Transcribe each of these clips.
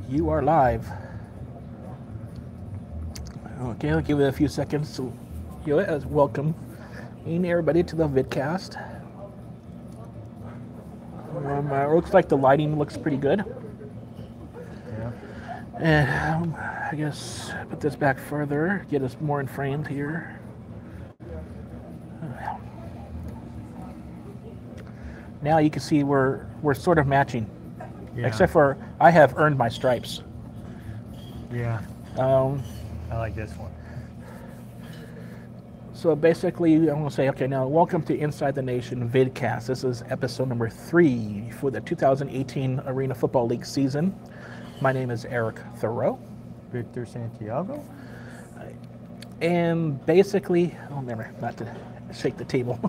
You are live. Okay, I'll give it a few seconds. So, welcome everybody to the vidcast. Looks like the lighting looks pretty good. Yeah. And I guess put this back further, get us more in frame here. Now you can see we're sort of matching, except for I have earned my stripes. Yeah. I like this one. So basically, I'm going to say, okay, now welcome to Inside the Nation Vidcast. This is episode number 3 for the 2018 Arena Football League season. My name is Eric Thurow. Victor Santiago. And basically, not to shake the table.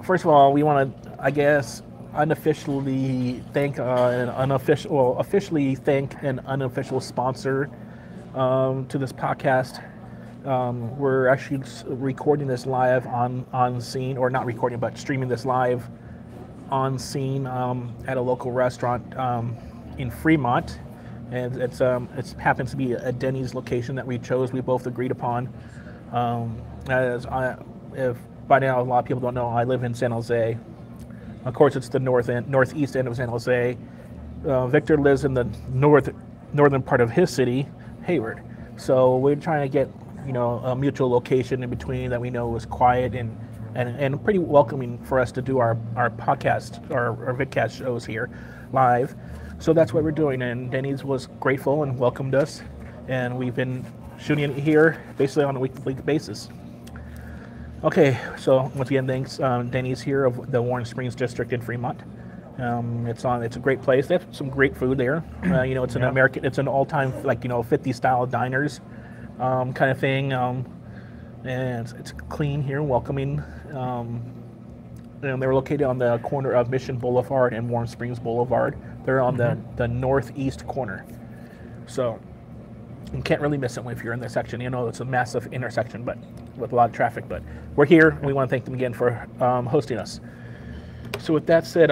First of all, we want to, I guess, officially thank an unofficial sponsor to this podcast. We're actually recording this live on scene, or not recording, but streaming this live on scene at a local restaurant in Fremont, and it happens to be a Denny's location that we chose. We both agreed upon. If by now a lot of people don't know, I live in San Jose. Of course, it's the northeast end of San Jose. Victor lives in the northern part of his city, Hayward. So we're trying to get a mutual location in between that we know is quiet and pretty welcoming for us to do our podcast, our vidcast shows here live. So that's what we're doing, and Denny's was grateful and welcomed us, and we've been shooting it here basically on a weekly basis. Okay, so once again, thanks Denny's here of the Warren Springs district in Fremont. It's a great place. They have some great food there. It's an American, it's an all-time 50 style diners kind of thing, and it's clean here, welcoming. And they're located on the corner of Mission Boulevard and Warm Springs Boulevard. They're on the northeast corner, so you can't really miss it if you're in this section. It's a massive intersection, but with a lot of traffic. But we're here, and we want to thank them again for hosting us. So with that said,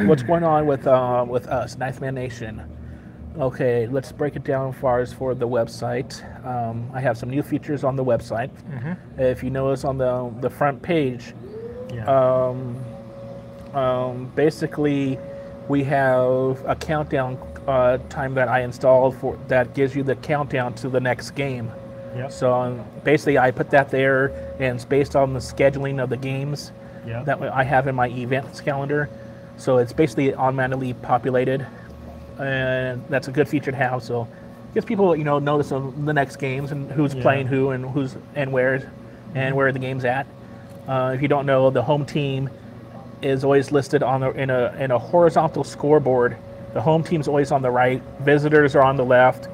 what's going on with us, Ninth Man Nation? Okay, let's break it down as far as for the website. I have some new features on the website. If you notice on the front page, basically we have a countdown time that I installed that gives you the countdown to the next game. So basically I put that there, and it's based on the scheduling of the games that I have in my events calendar. So it's basically automatically populated, and that's a good feature to have. So it gives people notice of the next games and who's playing who and where the game's at. If you don't know, the home team is always listed in a horizontal scoreboard. The home team's always on the right, visitors are on the left.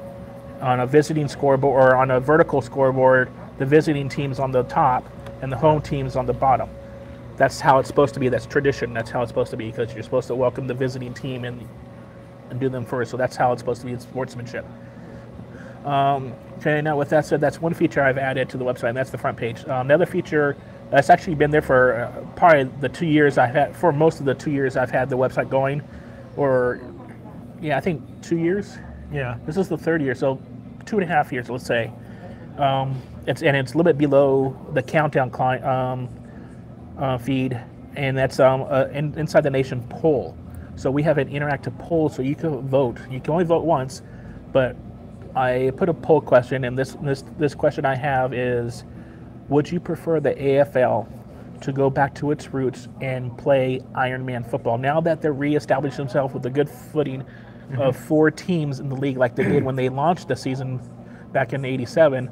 On a visiting scoreboard, or on a vertical scoreboard, the visiting team's on the top and the home team's on the bottom. That's how it's supposed to be. That's tradition. That's how it's supposed to be, because you're supposed to welcome the visiting team and do them first. So that's how it's supposed to be in sportsmanship. Okay, now with that said, that's one feature I've added to the website, and that's the front page. Another feature that's actually been there for probably the 2 years I've had, for most of the 2 years I've had the website going, I think 2 years. This is the third year, so 2.5 years, let's say. It's a little bit below the countdown client feed, and that's Inside the Nation poll. So we have an interactive poll, so you can vote. You can only vote once, but I put a poll question, and this question I have is: would you prefer the AFL to go back to its roots and play Ironman football now that they're reestablished themselves with a good footing of 4 teams in the league, like they did when they launched the season back in '87?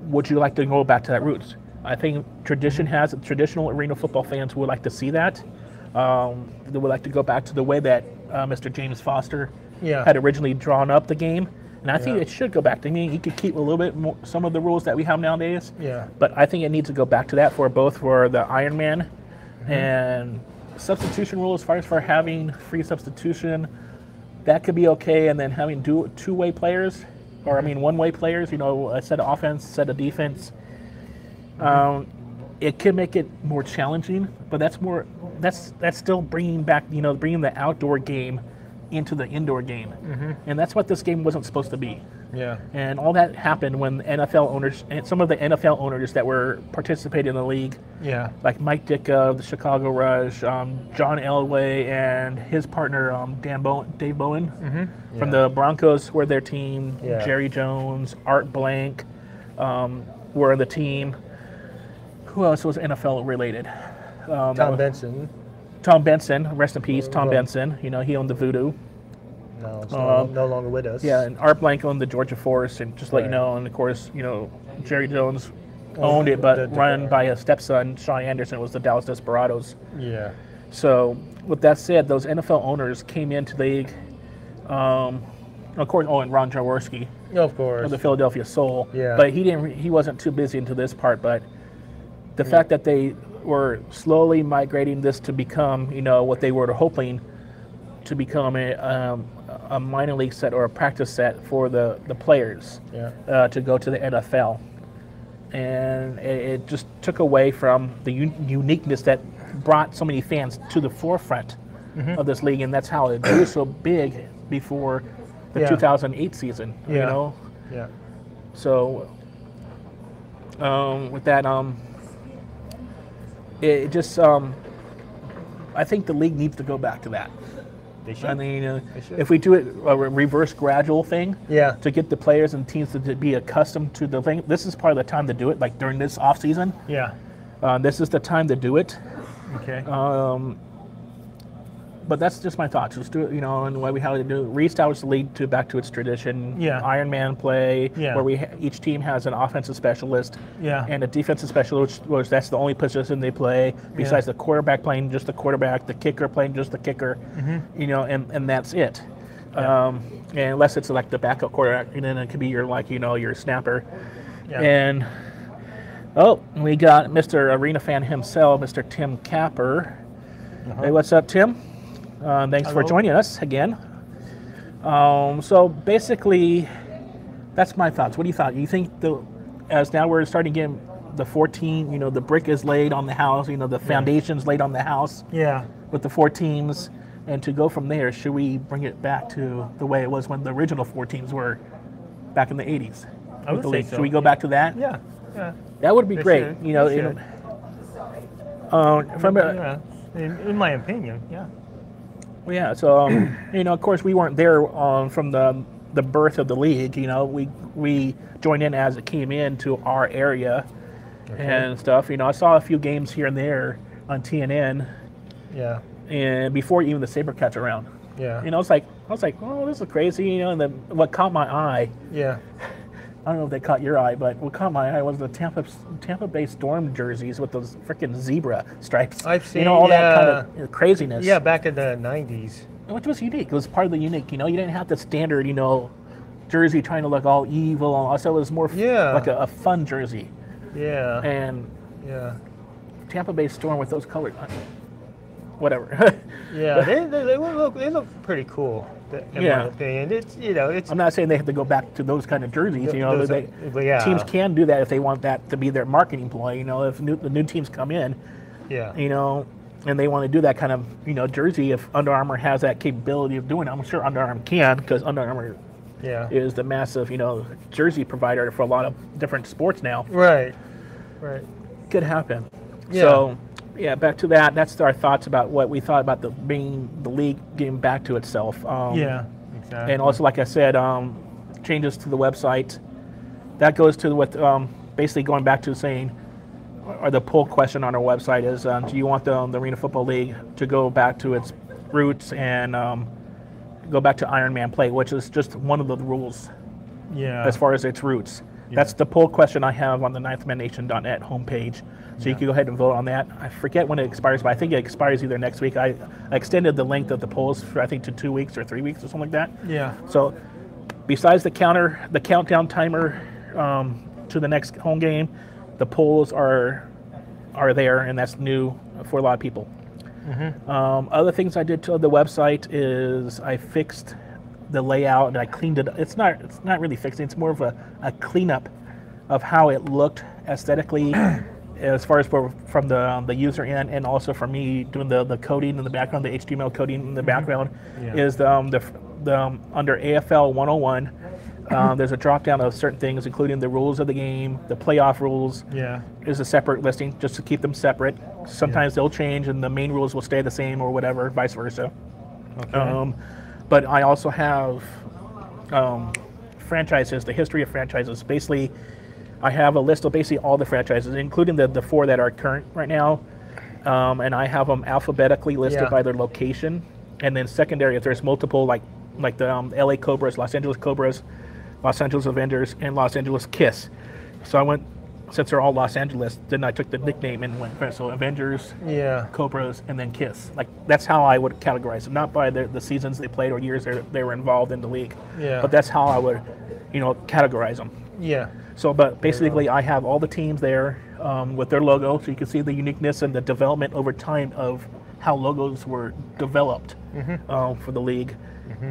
Would you like to go back to that roots? I think traditional arena football fans would like to see that. They would like to go back to the way that Mr. James Foster had originally drawn up the game, and I think it should go back to me. He could keep a little bit more some of the rules that we have nowadays. But I think it needs to go back to that for the Ironman and substitution rule. As far as for having free substitution, that could be okay, and then having two-way players, or one-way players, a set of offense, set of defense. It could make it more challenging, but that's still bringing back, bringing the outdoor game into the indoor game. And that's what this game wasn't supposed to be. Yeah. And all that happened when NFL owners, and some of the NFL owners that were participating in the league, Yeah. like Mike Ditka of the Chicago Rush, John Elway, and his partner Dave Bowen from the Broncos were their team. Yeah. Jerry Jones, Art Blank were the team. Who else was NFL related? Tom Benson. Tom Benson, rest in peace, Tom Benson. You know, he owned the Voodoo. No, it's no longer with us. Yeah, and Art Blank owned the Georgia Force, and just let you know, and of course, you know, Jerry Jones owned it, but run by his stepson, Shawn Anderson, was the Dallas Desperados. Yeah. So, with that said, those NFL owners came into the league, of course, and Ron Jaworski Of course. of the Philadelphia Soul. Yeah. But he wasn't too busy into this part, but the fact that they were slowly migrating this to become, you know, what they were hoping to become a minor league set or a practice set for the players to go to the NFL. And it just took away from the uniqueness that brought so many fans to the forefront of this league, and that's how it grew so big before the 2008 season, you know? Yeah. So with that, it just, I think the league needs to go back to that. They should. I mean, if we do it a reverse gradual thing, to get the players and teams to be accustomed to the thing, this is part of the time to do it. Like during this off season, this is the time to do it. Okay. But that's just my thoughts. Just do it, you know, and the way we how to do it. Reestablish the league back to its tradition. Iron Man play, where each team has an offensive specialist, and a defensive specialist, which that's the only position they play. Besides the quarterback playing just the quarterback, the kicker playing just the kicker, you know, and that's it. And unless it's like the backup quarterback, and then it could be your snapper. And we got Mr. Arena fan himself, Mr. Tim Capper. Hey, what's up, Tim? Thanks for joining us again. So basically, that's my thoughts. What do you thought? You think as now we're starting to get the 14, you know, the brick is laid on the house, you know, the foundation's laid on the house. With the 4 teams, and to go from there, should we bring it back to the way it was when the original 4 teams were back in the 80s? I would say so. Should we go back to that? Yeah. That would be great. You know, in my opinion, Yeah, so you know, of course, we weren't there from the birth of the league. You know, we joined in as it came into our area and stuff. You know, I saw a few games here and there on TNN. And before even the SaberCats around. You know, I was like, oh, this is crazy. You know, and then what caught my eye. I don't know if they caught your eye, but what caught my eye was the Tampa Bay Storm jerseys with those freaking zebra stripes. I've seen, you know, all that kind of craziness. Yeah, back in the 90s. Which was unique. It was part of the unique. You know, you didn't have the standard, you know, jersey trying to look all evil. So it was more like a fun jersey. And Tampa Bay Storm with those colors. Whatever. They look pretty cool. In my opinion, it's. I'm not saying they have to go back to those kind of jerseys. You know, teams can do that if they want that to be their marketing ploy. You know, if the new teams come in, you know, and they want to do that kind of, you know, jersey. If Under Armour has that capability of doing it, I'm sure Under Armour can, because Under Armour is the massive, you know, jersey provider for a lot of different sports now. Right. Could happen. So. Yeah, back to that. That's our thoughts about what we thought about the league getting back to itself. Exactly. And also, like I said, changes to the website. That goes to what basically going back to saying, or the poll question on our website is, do you want the Arena Football League to go back to its roots and go back to Iron Man play, which is just one of the rules as far as its roots. That's the poll question I have on the ninthmannation.net homepage. So you can go ahead and vote on that. I forget when it expires, but I think it expires either next week. I extended the length of the polls for, I think, to 2 weeks or 3 weeks or something like that. So besides the countdown timer to the next home game, the polls are there, and that's new for a lot of people. Other things I did to the website is I fixed the layout and I cleaned it. It's not really fixing. It's more of a cleanup of how it looked aesthetically as far as from the user end, and also for me doing the coding in the background, the HTML coding in the background, is the under AFL 101. There's a drop down of certain things, including the rules of the game, the playoff rules. Yeah. Is a separate listing just to keep them separate. Sometimes they'll change, and the main rules will stay the same, or whatever, vice versa. Okay. But I also have franchises, the history of franchises. Basically, I have a list of basically all the franchises, including the 4 that are current right now, and I have them alphabetically listed by their location. And then secondary, if there's multiple, like the LA Cobras, Los Angeles Cobras, Los Angeles Avengers, and Los Angeles Kiss. So I went, since they're all Los Angeles, then I took the nickname and went, so Avengers, Cobras, and then Kiss. Like, that's how I would categorize them, not by the seasons they played or years they were involved in the league. Yeah. But that's how I would, categorize them. Yeah. So, but basically, I have all the teams there with their logo, so you can see the uniqueness and the development over time of how logos were developed for the league.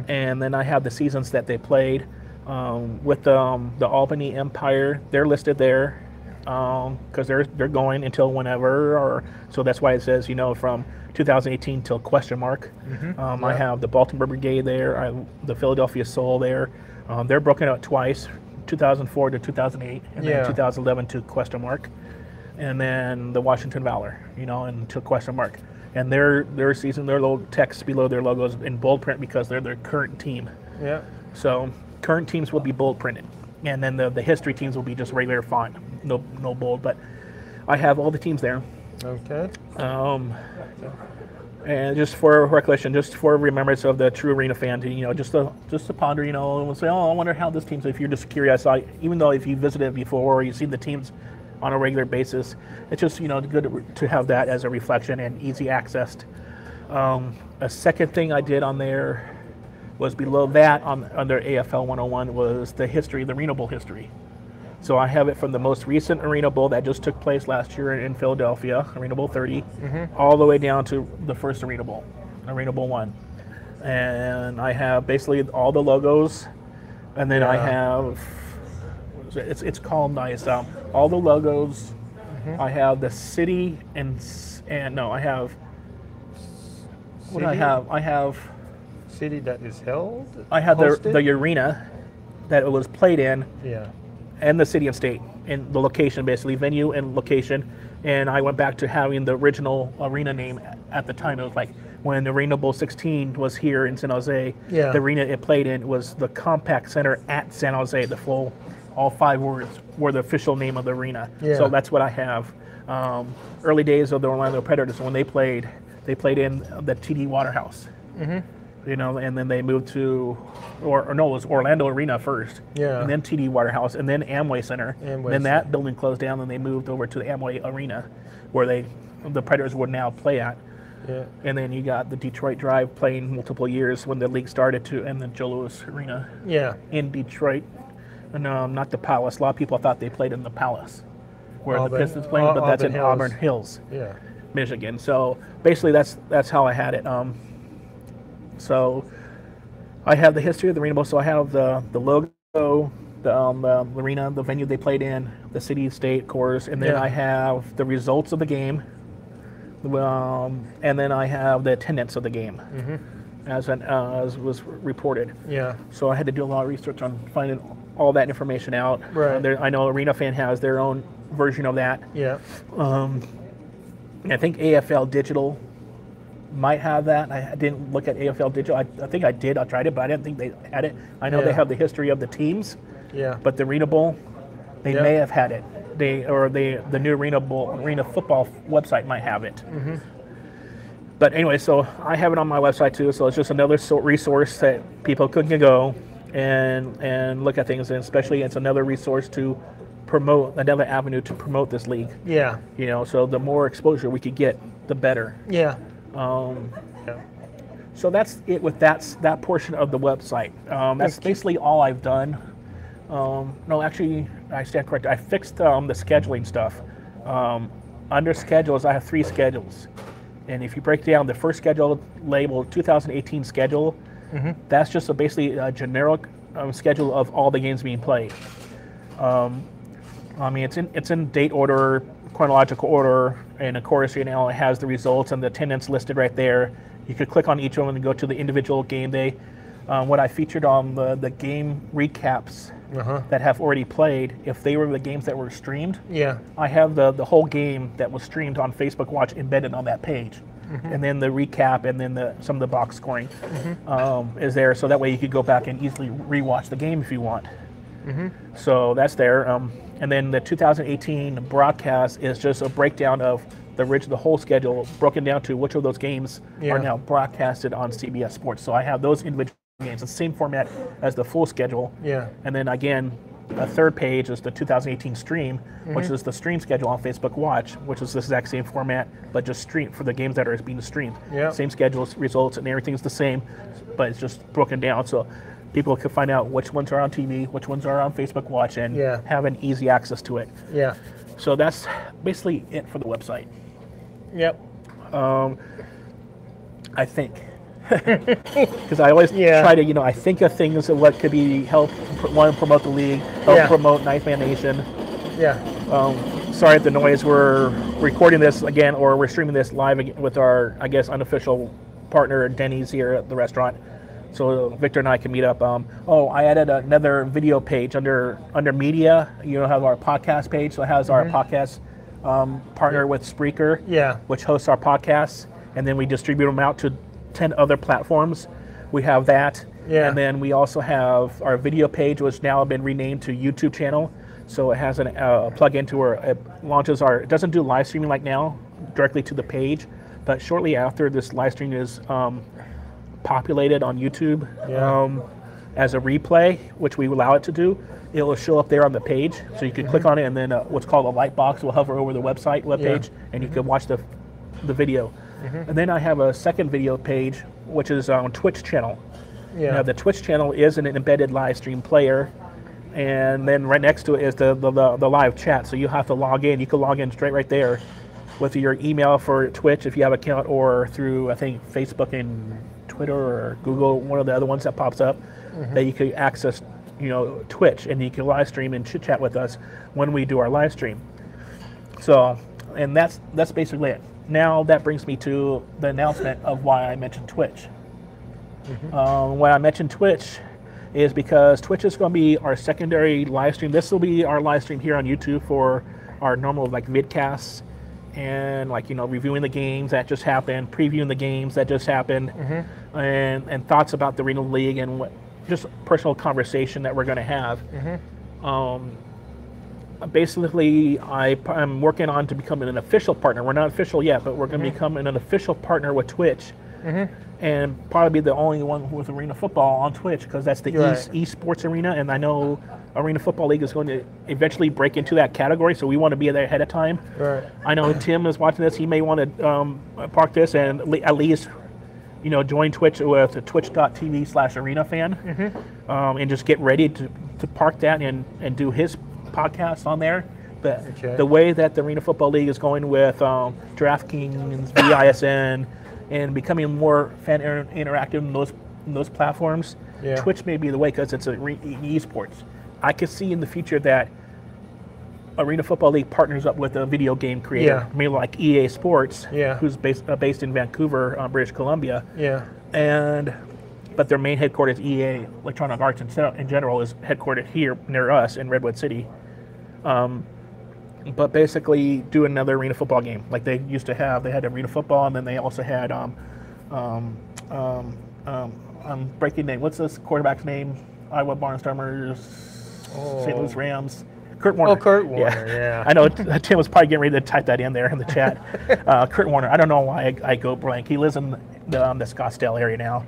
And then I have the seasons that they played with the Albany Empire. They're listed there because they're going until whenever, or so that's why it says from 2018 till question mark. I have the Baltimore Brigade there, the Philadelphia Soul there. They're broken out twice, 2004 to 2008, and then 2011 to question mark, and then the Washington Valor, and to question mark. And their season, their little text below their logos in bold print because they're their current team. Yeah. So current teams will be bold printed, and then the history teams will be just regular font, no bold. But I have all the teams there. Okay. And just for recollection, just for remembrance of the true arena fan, just to ponder, and say, oh, I wonder how this team's. If you're just curious, even though if you visited before or you've seen the teams on a regular basis, it's just good to have that as a reflection and easy accessed. A second thing I did on there was below that under AFL 101 was the history, the Arena Bowl history. So I have it from the most recent Arena Bowl that just took place last year in Philadelphia, Arena Bowl 30, all the way down to the first Arena Bowl, Arena Bowl 1. And I have basically all the logos, and then I have, it's called nice, all the logos. I have the city and no, I have, what do I have? I have city that is held? I have the arena that it was played in. Yeah. And the city and state, and the location, basically venue and location. And I went back to having the original arena name at the time. It was like when Arena Bowl 16 was here in San Jose, the arena it played in was the Compact Center at San Jose. The full, all 5 words were the official name of the arena. So that's what I have. Early days of the Orlando Predators, when they played in the TD Waterhouse. And then they moved to, or no, it was Orlando Arena first, and then TD Waterhouse, and then Amway Center. Then that building closed down, and they moved over to the Amway Arena, where the Predators would now play at. And then you got the Detroit Drive playing multiple years when the league started and the Joe Louis Arena in Detroit, and not the Palace. A lot of people thought they played in the Palace, where the Pistons played, but that's in Auburn Hills, Michigan. So basically, that's how I had it. So I have the history of the Arena Bowl. So I have the logo, the arena, the venue they played in, the city, state, course, and then I have the results of the game, and then I have the attendance of the game as was reported. So I had to do a lot of research on finding all that information out. I know Arena Fan has their own version of that. I think AFL Digital might have that. I didn't look at AFL Digital. I think I did. I tried it, but I didn't think they had it. I know they have the history of the teams. But the Arena Bowl, they may have had it. The new Arena Football website might have it. But anyway, so I have it on my website too. So it's just another resource that people can go and look at things, and especially it's another resource to promote, another avenue to promote this league. So the more exposure we could get, the better. So that's it with that portion of the website. That's basically all I've done. No, actually, I stand corrected. I fixed the scheduling stuff. Under schedules, I have 3 schedules. And if you break down the first schedule labeled 2018 schedule, that's just basically a generic schedule of all the games being played. I mean, it's in date order chronological order, and of course, it has the results and the attendance listed right there. You could click on each one and go to the individual game day. What I featured on the game recaps that have already played, if they were the games that were streamed, I have the whole game that was streamed on Facebook Watch embedded on that page. And then the recap and then some of the box scoring is there, so that way you could go back and easily rewatch the game if you want. So that's there. And then the 2018 broadcast is just a breakdown of the whole schedule, broken down to which of those games are now broadcasted on CBS Sports. So I have those individual games, the same format as the full schedule. And then again, a third page is the 2018 stream, which is the stream schedule on Facebook Watch, which is the exact same format, but just stream for the games that are being streamed. Same schedules, results, and everything's the same, but it's just broken down so people can find out which ones are on TV, which ones are on Facebook Watch, and have an easy access to it. So that's basically it for the website. I think. Because I always try to, I think of things of what could be help promote the league, help promote Ninth Man Nation. Sorry if the noise. We're recording this again, or we're streaming this live again with our, I guess, unofficial partner Denny's here at the restaurant. So Victor and I can meet up. I added another video page under media. You have our podcast page, so it has our podcast partner with Spreaker, which hosts our podcasts, and then we distribute them out to 10 other platforms. We have that, and then we also have our video page, which now have been renamed to YouTube channel. So it has a plug-in to where it launches it doesn't do live streaming like now directly to the page, but shortly after this live stream is populated on YouTube as a replay, which we allow it to do, it will show up there on the page. So you can click on it, and then what's called a light box will hover over the webpage, and you can watch the video. And then I have a second video page, which is on Twitch channel. Now the Twitch channel is an embedded live stream player, and then right next to it is the live chat. So you have to log in. You can log in straight right there with your email for Twitch if you have an account, or through I think Facebook and Twitter or Google, one of the other ones that pops up, that you can access, Twitch, and you can live stream and chit chat with us when we do our live stream. So, and that's basically it. Now that brings me to the announcement of why I mentioned Twitch. Why I mentioned Twitch is because Twitch is going to be our secondary live stream. This will be our live stream here on YouTube for our normal vidcasts and reviewing the games that just happened, previewing the games that just happened, and thoughts about the Arena League and just personal conversation that we're going to have. Basically, I'm working on to becoming an official partner. We're not official yet, but we're going to become an official partner with Twitch, and probably be the only one with Arena Football on Twitch, because that's the esports arena, and I know Arena Football League is going to eventually break into that category, so we want to be there ahead of time. I know Tim is watching this. He may want to park this and at least join Twitch with twitch.tv/arenafan, and just get ready to park that and do his podcast on there. But the way that the Arena Football League is going with DraftKings, VISN, and becoming more fan interactive in those platforms, Twitch may be the way, because it's esports. I could see in the future that Arena Football League partners up with a video game creator, maybe like EA Sports, who's based in Vancouver, British Columbia. But their main headquarters, EA Electronic Arts in general, is headquartered here near us in Redwood City. But basically do another Arena Football game like they used to have. They had Arena Football, and then they also had breaking name. What's this quarterback's name? Iowa Barnstormers, St. Louis Rams. Kurt Warner. Oh, Kurt Warner, I know Tim was probably getting ready to type that in there in the chat. Kurt Warner. I don't know why I go blank. He lives in the Scottsdale area now.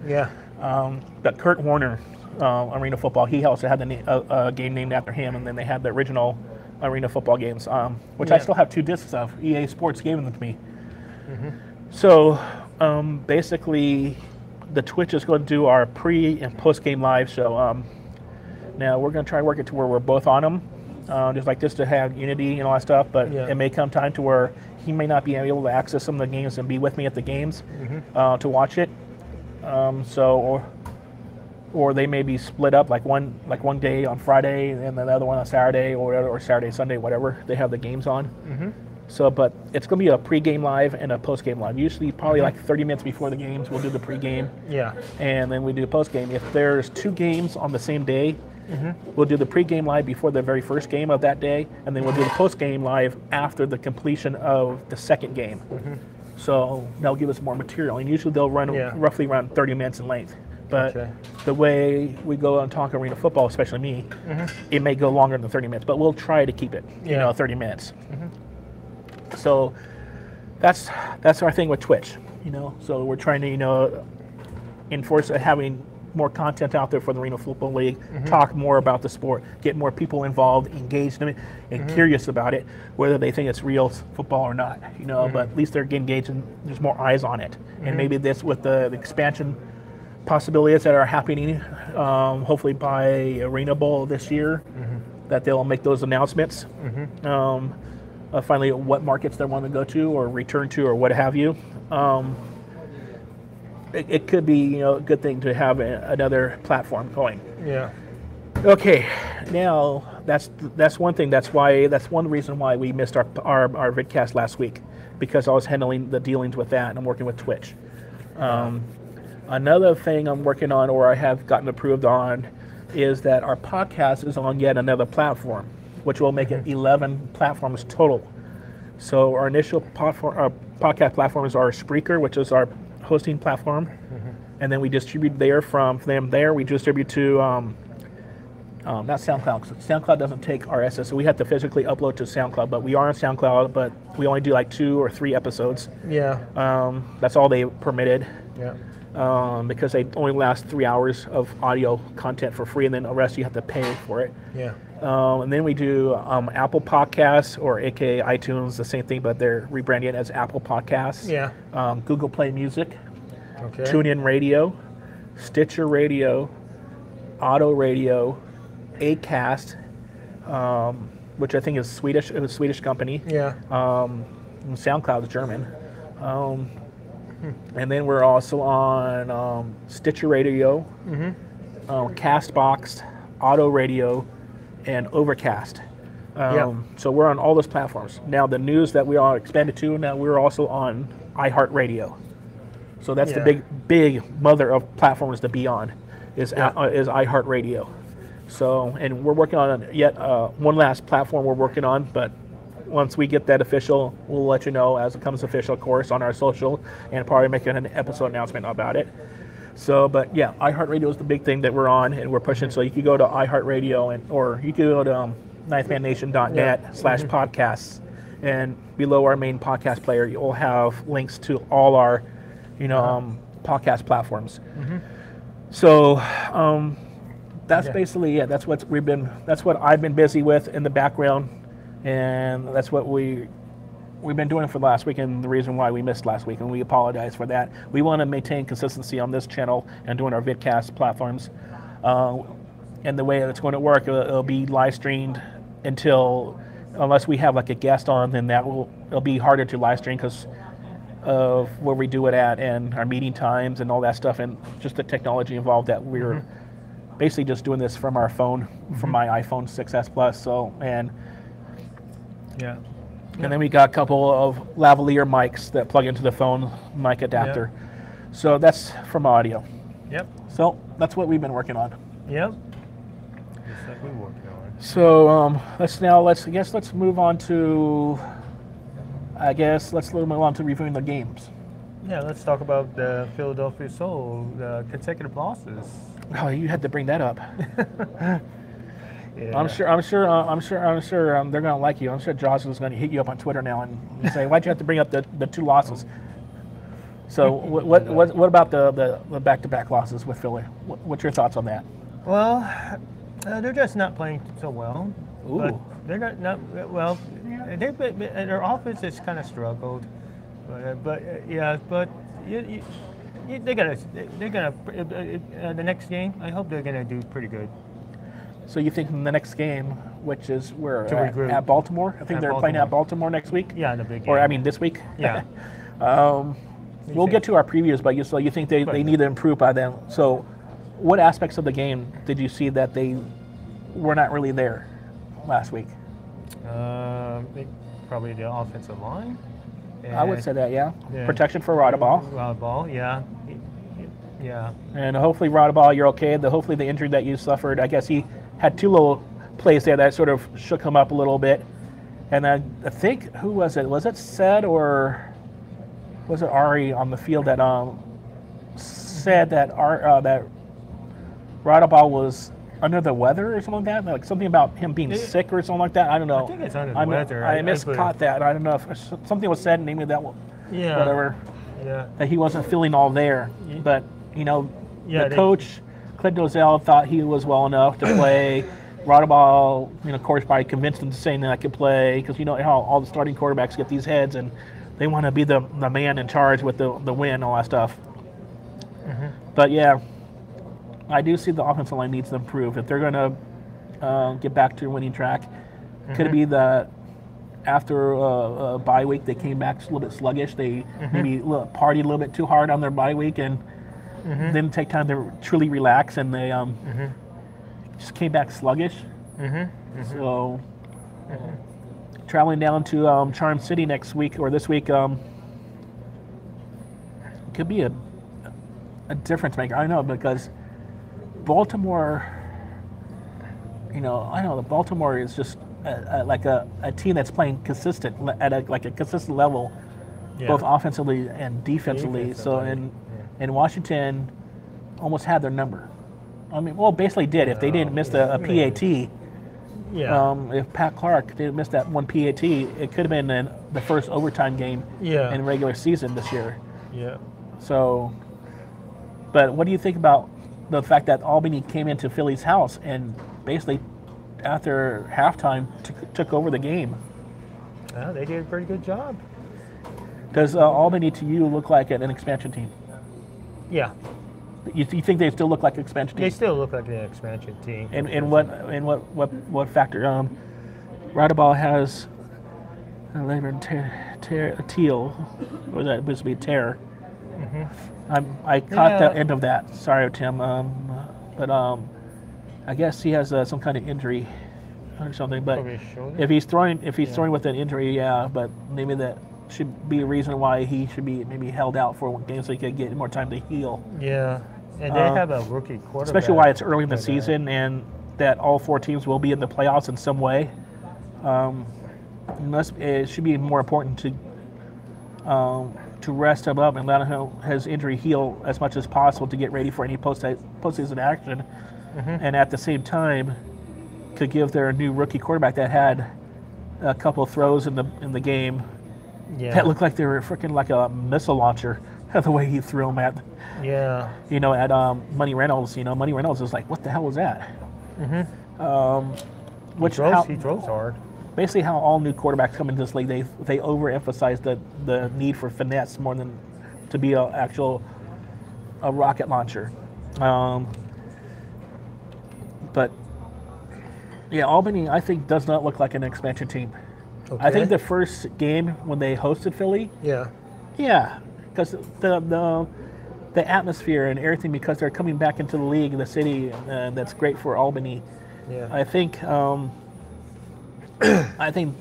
But Kurt Warner, Arena Football, he also had a game named after him, and then they had the original Arena Football games, which I still have 2 discs of. EA Sports gave them to me. So basically, the Twitch is going to do our pre and post game live show. Now we're going to try to work it to where we're both on them, just like this, to have unity and all that stuff. But it may come time to where he may not be able to access some of the games and be with me at the games to watch it. Or they may be split up, like one day on Friday and then the other one on Saturday, or Saturday, Sunday, whatever they have the games on. So, but it's going to be a pre-game live and a post-game live. Usually, probably like 30 minutes before the games, we'll do the pre-game. Yeah. And then we do post-game. If there's 2 games on the same day, we'll do the pre-game live before the very first game of that day, and then we'll do the post-game live after the completion of the second game. So that'll give us more material. And usually they'll run roughly around 30 minutes in length. But the way we go and talk arena football, especially me, it may go longer than 30 minutes, but we'll try to keep it, 30 minutes. So that's our thing with Twitch, So we're trying to, enforce having more content out there for the Arena Football League, talk more about the sport, get more people involved, engaged in it, and curious about it, whether they think it's real football or not, But at least they're engaged and there's more eyes on it. And maybe this with the expansion possibilities that are happening, hopefully by Arena Bowl this year, that they'll make those announcements. Finally, what markets they want to go to or return to or what have you. It could be a good thing to have another platform going. Yeah. Okay, now that's one thing. That's one reason why we missed our vidcast last week, because I was handling the dealings with that and I'm working with Twitch. Another thing I'm working on, or I have gotten approved on, is that our podcast is on yet another platform, which will make it 11 platforms total. So our initial podcast platforms are Spreaker, which is our hosting platform, and then we distribute there. We distribute to not SoundCloud. SoundCloud doesn't take RSS, so we have to physically upload to SoundCloud. But we are on SoundCloud, but we only do like 2 or 3 episodes. Yeah. That's all they permitted. Yeah. Because they only last 3 hours of audio content for free, and then the rest you have to pay for it. Yeah. And then we do Apple Podcasts, or aka iTunes, the same thing, but they're rebranding it as Apple Podcasts. Yeah. Google Play Music, Okay. TuneIn Radio, Stitcher Radio, Auto Radio, Acast, which I think is Swedish. It was a Swedish company. Yeah. SoundCloud is German. And then we're also on Stitcher Radio, Castbox, Auto Radio, and Overcast. So we're on all those platforms. Now the news that we are expanded to, now we're also on iHeartRadio. So that's the big mother of platforms to be on, is iHeartRadio. So, and we're working on yet one last platform we're working on, but once we get that official, we'll let you know as it comes official, of course, on our social, and probably make an episode announcement about it. So, but yeah, iHeartRadio is the big thing that we're on, and we're pushing. So you can go to iHeartRadio, or you can go to ninthmannation.net/podcasts, and below our main podcast player, you'll have links to all our, podcast platforms. So that's basically it. That's what I've been busy with in the background. And that's what we've been doing for the last week, and the reason why we missed last week, and we apologize for that. We want to maintain consistency on this channel and doing our vidcast platforms. And the way it's going to work, it'll be live streamed unless we have like a guest on, then it'll be harder to live stream because of where we do it at and our meeting times and all that stuff, and just the technology involved that we're basically just doing this from our phone, from my iPhone 6s Plus. And then we got a couple of lavalier mics that plug into the phone mic adapter. So that's from audio. So that's what we've been working on. Just like we're working on. So let's move on to let's move on to reviewing the games. Yeah, let's talk about the Philadelphia Soul, the consecutive losses. Oh, you had to bring that up. Yeah. I'm sure they're gonna like you. I'm sure Josh is gonna hit you up on Twitter now and say, "Why'd you have to bring up the 2 losses?" So what about the back-to-back losses with Philly? What's your thoughts on that? Well, they're just not playing so well. Ooh. But they're not well. Their offense has kind of struggled, but they're gonna the next game. I hope they're gonna do pretty good. So you think in the next game, which is where at Baltimore? I think they're playing at Baltimore next week. Yeah, in the big game. Or I mean this week. Yeah. We'll get to our previews, but you think they need to improve by then. So, what aspects of the game did you see that they were not really there last week? probably the offensive line. I would say that, yeah. Yeah. Protection for Rodaball. Rodaball, yeah. Yeah. And hopefully, Rodaball, you're okay. Hopefully the injury that you suffered, I guess he had 2 little plays there that sort of shook him up a little bit. And I think, who was it? Was it Sed or was it Ari on the field that said that that Rodaball was under the weather or something like that? Like something about him being sick or something like that? I don't know. I think it's under the weather. I miscaught that. I don't know if something was said, namely that whatever. Yeah. That he wasn't feeling all there. But, the coach, Clint Dozell, thought he was well enough to play. Rodaball, of course, probably convinced him to say that I could play, because you know how all the starting quarterbacks get these heads and they want to be the man in charge with the win and all that stuff. Mm-hmm. But yeah, I do see the offensive line needs to improve. If they're going to get back to winning track, could it be that after a bye week they came back a little bit sluggish? They maybe partied a little bit too hard on their bye week and didn't take time to truly relax, and they just came back sluggish. So traveling down to Charm City next week or this week could be a difference maker. I know, because Baltimore, Baltimore is just like a team that's playing consistent at a consistent level, both offensively and defensively. So and Washington almost had their number. I mean, well, basically did. If they didn't miss a PAT, if Pat Clark didn't miss that one PAT, it could have been in the first overtime game in regular season this year. Yeah. So, but what do you think about the fact that Albany came into Philly's house and basically after halftime took over the game? Well, they did a pretty good job. Does Albany to you look like an expansion team? Yeah. You think they still look like an expansion team? They still look like an expansion team. And what factor? Rodaball has Teal, or that supposed to be Tear. I caught the end of that. Sorry, Tim. But I guess he has some kind of injury or something. But if he's throwing with an injury, but maybe that should be a reason why he should be maybe held out for one game so he could get more time to heal. Yeah, and they have a rookie quarterback. Especially why it's early in the season and that all 4 teams will be in the playoffs in some way. It should be more important to rest him up and let his injury heal as much as possible to get ready for any postseason action, and at the same time could give their new rookie quarterback that had a couple of throws in the game that looked like they were freaking like a missile launcher. The way he threw them at Money Reynolds. Money Reynolds was like, what the hell was that? He throws hard. Basically, how all new quarterbacks come into this league, they overemphasize the need for finesse more than to be a rocket launcher. But yeah, Albany I think does not look like an expansion team. Okay. I think the first game when they hosted Philly, because the atmosphere and everything, because they're coming back into the league, the city, that's great for Albany. Yeah, I think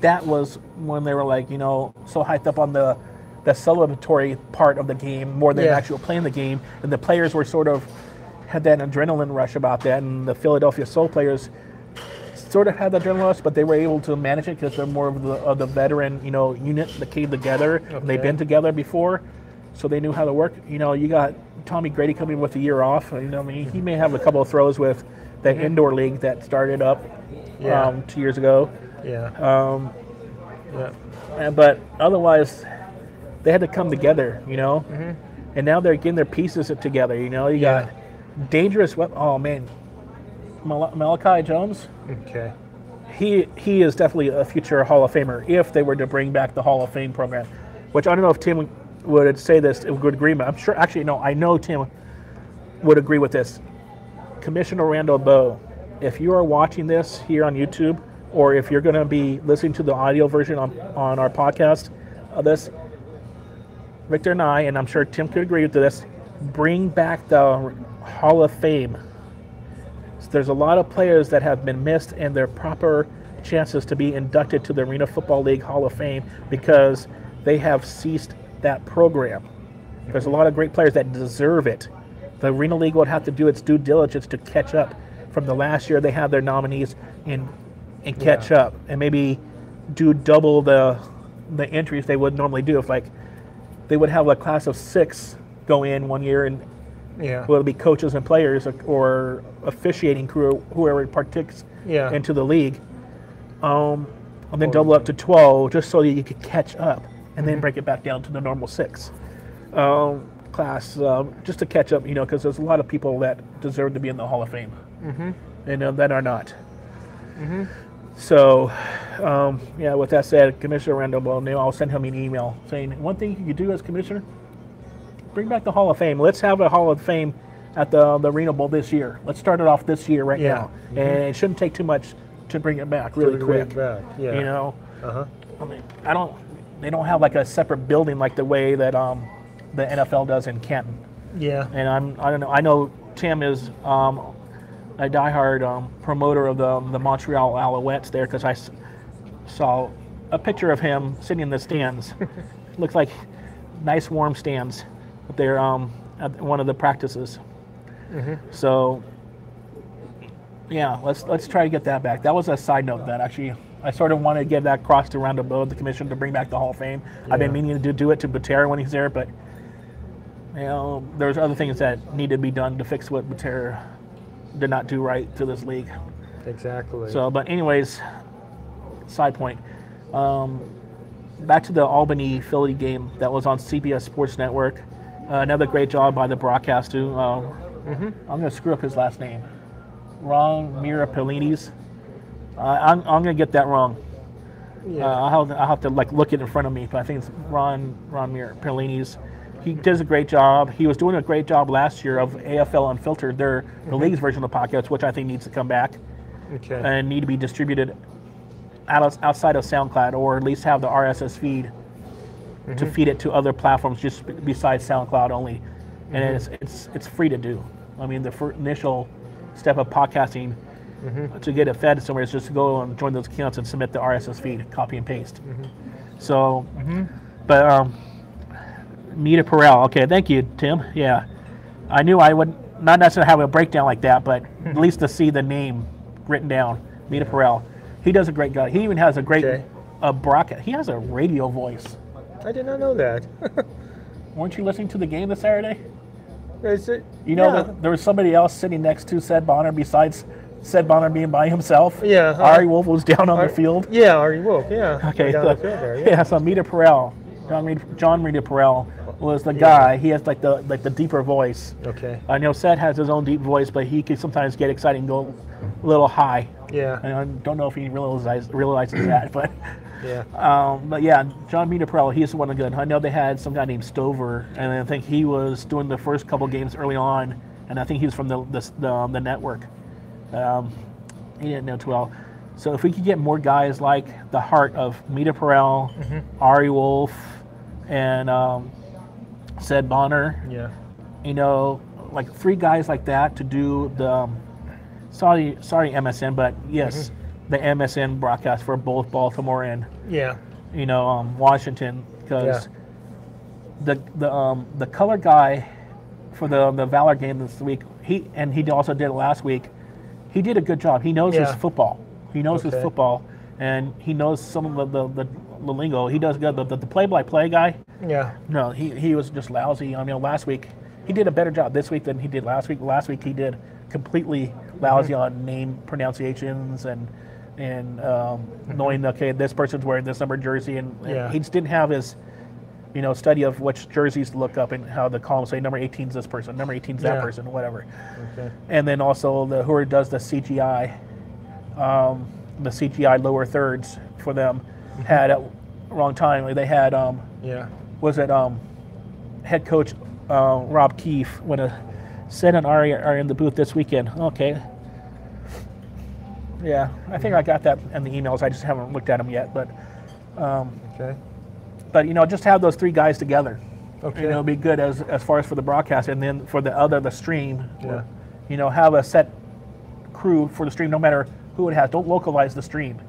that was when they were like, so hyped up on the celebratory part of the game more than actual playing the game, and the players were sort of had that adrenaline rush about that, and the Philadelphia Soul players sort of had the adrenaline rush, but they were able to manage it because they're more of the veteran, unit that came together. Okay. And they've been together before, so they knew how to work. You got Tommy Grady coming with a year off. He may have a couple of throws with the indoor league that started up 2 years ago. But otherwise, they had to come together, and now they're getting their pieces together. You got dangerous. Oh man, Malachi Jones. Okay. He is definitely a future Hall of Famer if they were to bring back the Hall of Fame program, which I don't know if Tim would say this, would agree, but I'm sure, actually, no, I know Tim would agree with this. Commissioner Randall Bowe, if you are watching this here on YouTube, or if you're going to be listening to the audio version on our podcast of this, Victor and I, and I'm sure Tim could agree with this, bring back the Hall of Fame. There's a lot of players that have been missed in their proper chances to be inducted to the Arena Football League Hall of Fame because they have ceased that program. There's a lot of great players that deserve it. The Arena League would have to do its due diligence to catch up from the last year they had their nominees and catch up and maybe do double the entries they would normally do. If like they would have a class of 6 go in one year and will it be coaches and players or officiating crew, whoever partakes into the league, and then double up to 12 just so that you could catch up and then break it back down to the normal 6 class just to catch up, because there's a lot of people that deserve to be in the Hall of Fame and that are not. So, with that said, Commissioner Randall, I'll send him an email saying, one thing you could do as commissioner, bring back the Hall of Fame. Let's have a Hall of Fame at the Arena Bowl this year. Let's start it off this year now. And it shouldn't take too much to bring it back really quick. I mean, they don't have like a separate building like the way that the NFL does in Canton. And I don't know. I know Tim is a diehard promoter of the Montreal Alouettes there because I saw a picture of him sitting in the stands. Looks like nice warm stands there at one of the practices. So let's try to get that back. That was a side note that actually I sort of wanted to get that crossed around the commission to bring back the Hall of Fame. I've been meaning to do it to Butera when he's there, but there's other things that need to be done to fix what Butera did not do right to this league. Exactly. So, but anyways, side point. Back to the Albany-Philly game that was on CBS Sports Network. Another great job by the broadcast too. I'm going to screw up his last name. Ron Mirapellinis. I'm going to get that wrong. I'll have to look it in front of me, but I think it's Ron Mirapellinis. He does a great job. He was doing a great job last year of AFL Unfiltered, the league's version of the podcast, which I think needs to come back and need to be distributed outside of SoundCloud, or at least have the RSS feed to feed it to other platforms just besides SoundCloud only. And it's free to do. I mean, the initial step of podcasting to get it fed somewhere is just to go and join those accounts and submit the RSS feed, copy and paste. So, but Mita Perel. Okay, thank you, Tim. Yeah, I knew I would not necessarily have a breakdown like that, but at least to see the name written down, Mita Perel. He does a great job. He even has a great broadcast. He has a radio voice. I did not know that. Weren't you listening to the game this Saturday? Is it? That there was somebody else sitting next to Sed Bonner besides Sed Bonner being by himself. Ari Wolf was down on the field. Yeah, Ari Wolf. Yeah. Okay. Down the field there, So Mita Perel, John Mita Perel was the guy. He has like the deeper voice. Okay. I know Sed has his own deep voice, but he can sometimes get excited and go a little high. Yeah. And I don't know if he realizes that, but but John Mita Perel, he's the one good. I know they had some guy named Stover, and I think he was doing the first couple games early on, and I think he was from the network. He didn't know too well. So if we could get more guys like the heart of Mita Perel, Ari Wolf, and Sed Bonner, like 3 guys like that to do the sorry MSN, but yes, the MSN broadcast for both Baltimore and Washington, because the color guy for the Valor game this week, he also did it last week. He did a good job. He knows his football. He knows his football, and he knows some of the lingo. He does good. The play-by-play guy. No, he was just lousy. I mean, last week he did a better job this week than he did last week. Last week he did completely lousy on name pronunciations and knowing this person's wearing this number jersey, and he just didn't have his study of which jerseys to look up and how the columns say number 18 is this person, number 18 is that person, whatever. And then also whoever does the CGI lower thirds for them had at wrong time. They had head coach Rob Keefe when Sid and Ari are in the booth this weekend. Okay. Yeah, I think I got that in the emails. I just haven't looked at them yet, but but just have those 3 guys together. It'd be good as far as for the broadcast, and then for the stream. Have a set crew for the stream, no matter who it has. Don't localize the stream.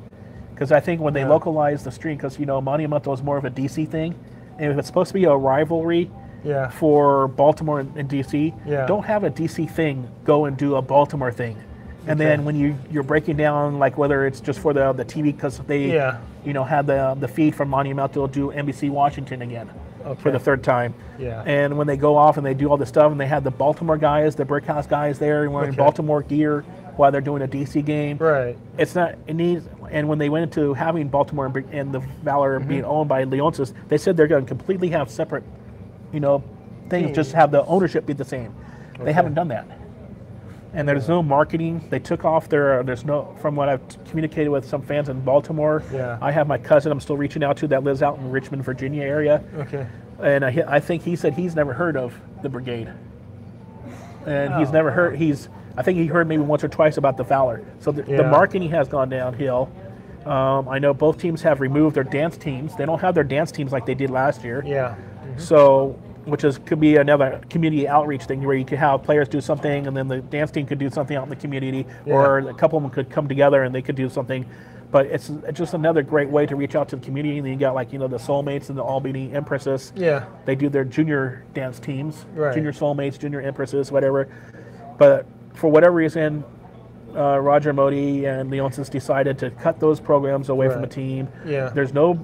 Because I think when they Yeah. localize the stream, because Monumental is more of a DC thing, and if it's supposed to be a rivalry Yeah. for Baltimore and DC, Yeah. don't have a DC thing go and do a Baltimore thing. And Okay. then when you're breaking down, like whether it's just for the TV, because they Yeah. had the feed from Monumental do NBC Washington again for Okay. the third time. Yeah. And when they go off and they do all this stuff, and they have the Baltimore guys, the Brickhouse guys there wearing Okay. Baltimore gear while they're doing a DC game. Right. It's not, it needs, and when they went into having Baltimore and the Valor being owned by Leonsis, they said they're going to completely have separate, things, just have the ownership be the same. They Okay. haven't done that. And there's no marketing. They took off there's no, from what I've communicated with some fans in Baltimore. Yeah. I have my cousin I'm still reaching out to that lives out in Richmond, Virginia area. Okay. And I think he said he's never heard of the Brigade. And he's Oh, never heard, I think he heard maybe once or twice about the Valor. So the Yeah. marketing has gone downhill. I know both teams have removed their dance teams. They don't have their dance teams like they did last year. Yeah. So, could be another community outreach thing where you could have players do something and then the dance team could do something out in the community, or a couple of them could come together and they could do something. But it's just another great way to reach out to the community. And then you got the Soulmates and the Albany Empresses. Yeah. They do their junior dance teams, Right. junior Soulmates, junior Empresses, whatever. But for whatever reason, Roger Modi and Leonsis decided to cut those programs away from the Right. team. Yeah. There's no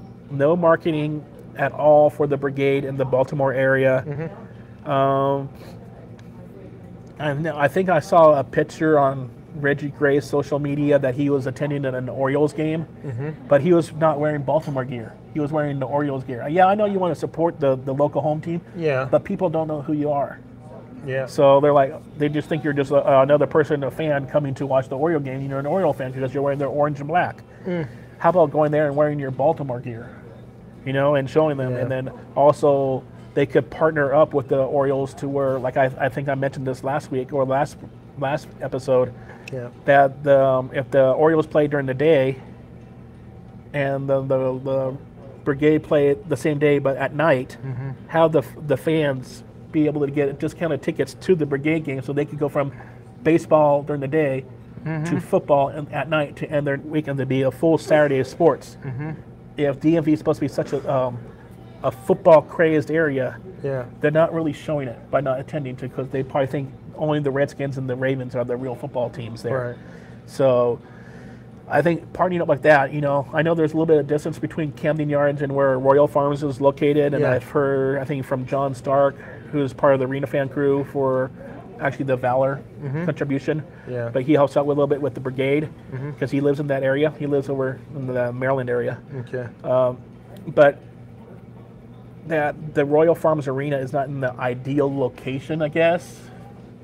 marketing at all for the Brigade in the Baltimore area. And I think I saw a picture on Reggie Gray's social media that he was attending an Orioles game, but he was not wearing Baltimore gear. He was wearing the Orioles gear. Yeah, I know you want to support the local home team, Yeah. but people don't know who you are. Yeah. So they just think you're just another person, a fan coming to watch the Oriole game. You're an Oriole fan because you're wearing their orange and black. How about going there and wearing your Baltimore gear, and showing them, Yeah. and then also they could partner up with the Orioles to where, like I think I mentioned this last week or last episode, Yeah. that if the Orioles play during the day and the Brigade play the same day but at night, have the fans be able to get discounted tickets to the Brigade game so they could go from baseball during the day to football at night to end their weekend to be a full Saturday of sports. If DMV is supposed to be such a football crazed area, Yeah. they're not really showing it by not attending because they probably think only the Redskins and the Ravens are the real football teams there. Right. So I think partnering up like that, I know there's a little bit of distance between Camden Yards and where Royal Farms is located, and Yeah. I've heard, I think from John Stark, who's part of the Arena fan crew for actually the Valor contribution, Yeah. but he helps out with a little bit with the Brigade because he lives in that area. He lives over in the Maryland area. Okay. But that the Royal Farms Arena is not in the ideal location, I guess.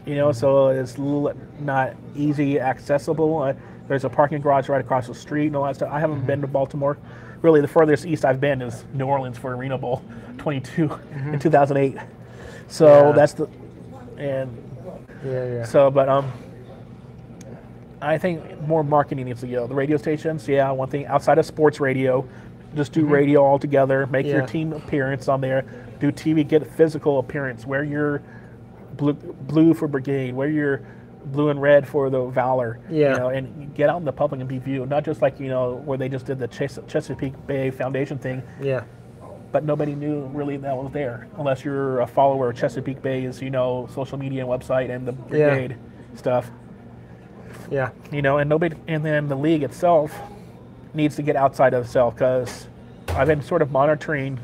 So it's a little not easy accessible. There's a parking garage right across the street and all that stuff. I haven't been to Baltimore. Really, the furthest east I've been is New Orleans for Arena Bowl 22 in 2008. So Yeah. that's Yeah. Yeah. so, but I think more marketing needs to go. The radio stations, one thing outside of sports radio, just do radio altogether. Make your Yeah. team appearance on there. Do TV, get a physical appearance. Wear your blue for Brigade. Wear your blue and red for the Valor. Yeah. And get out in the public and be viewed. Not just like where they just did the Chesapeake Bay Foundation thing, Yeah. but nobody knew really that was there unless you're a follower of Chesapeake Bay's social media and website and the Brigade stuff. Yeah. And nobody, and then the league itself needs to get outside of itself because I've been sort of monitoring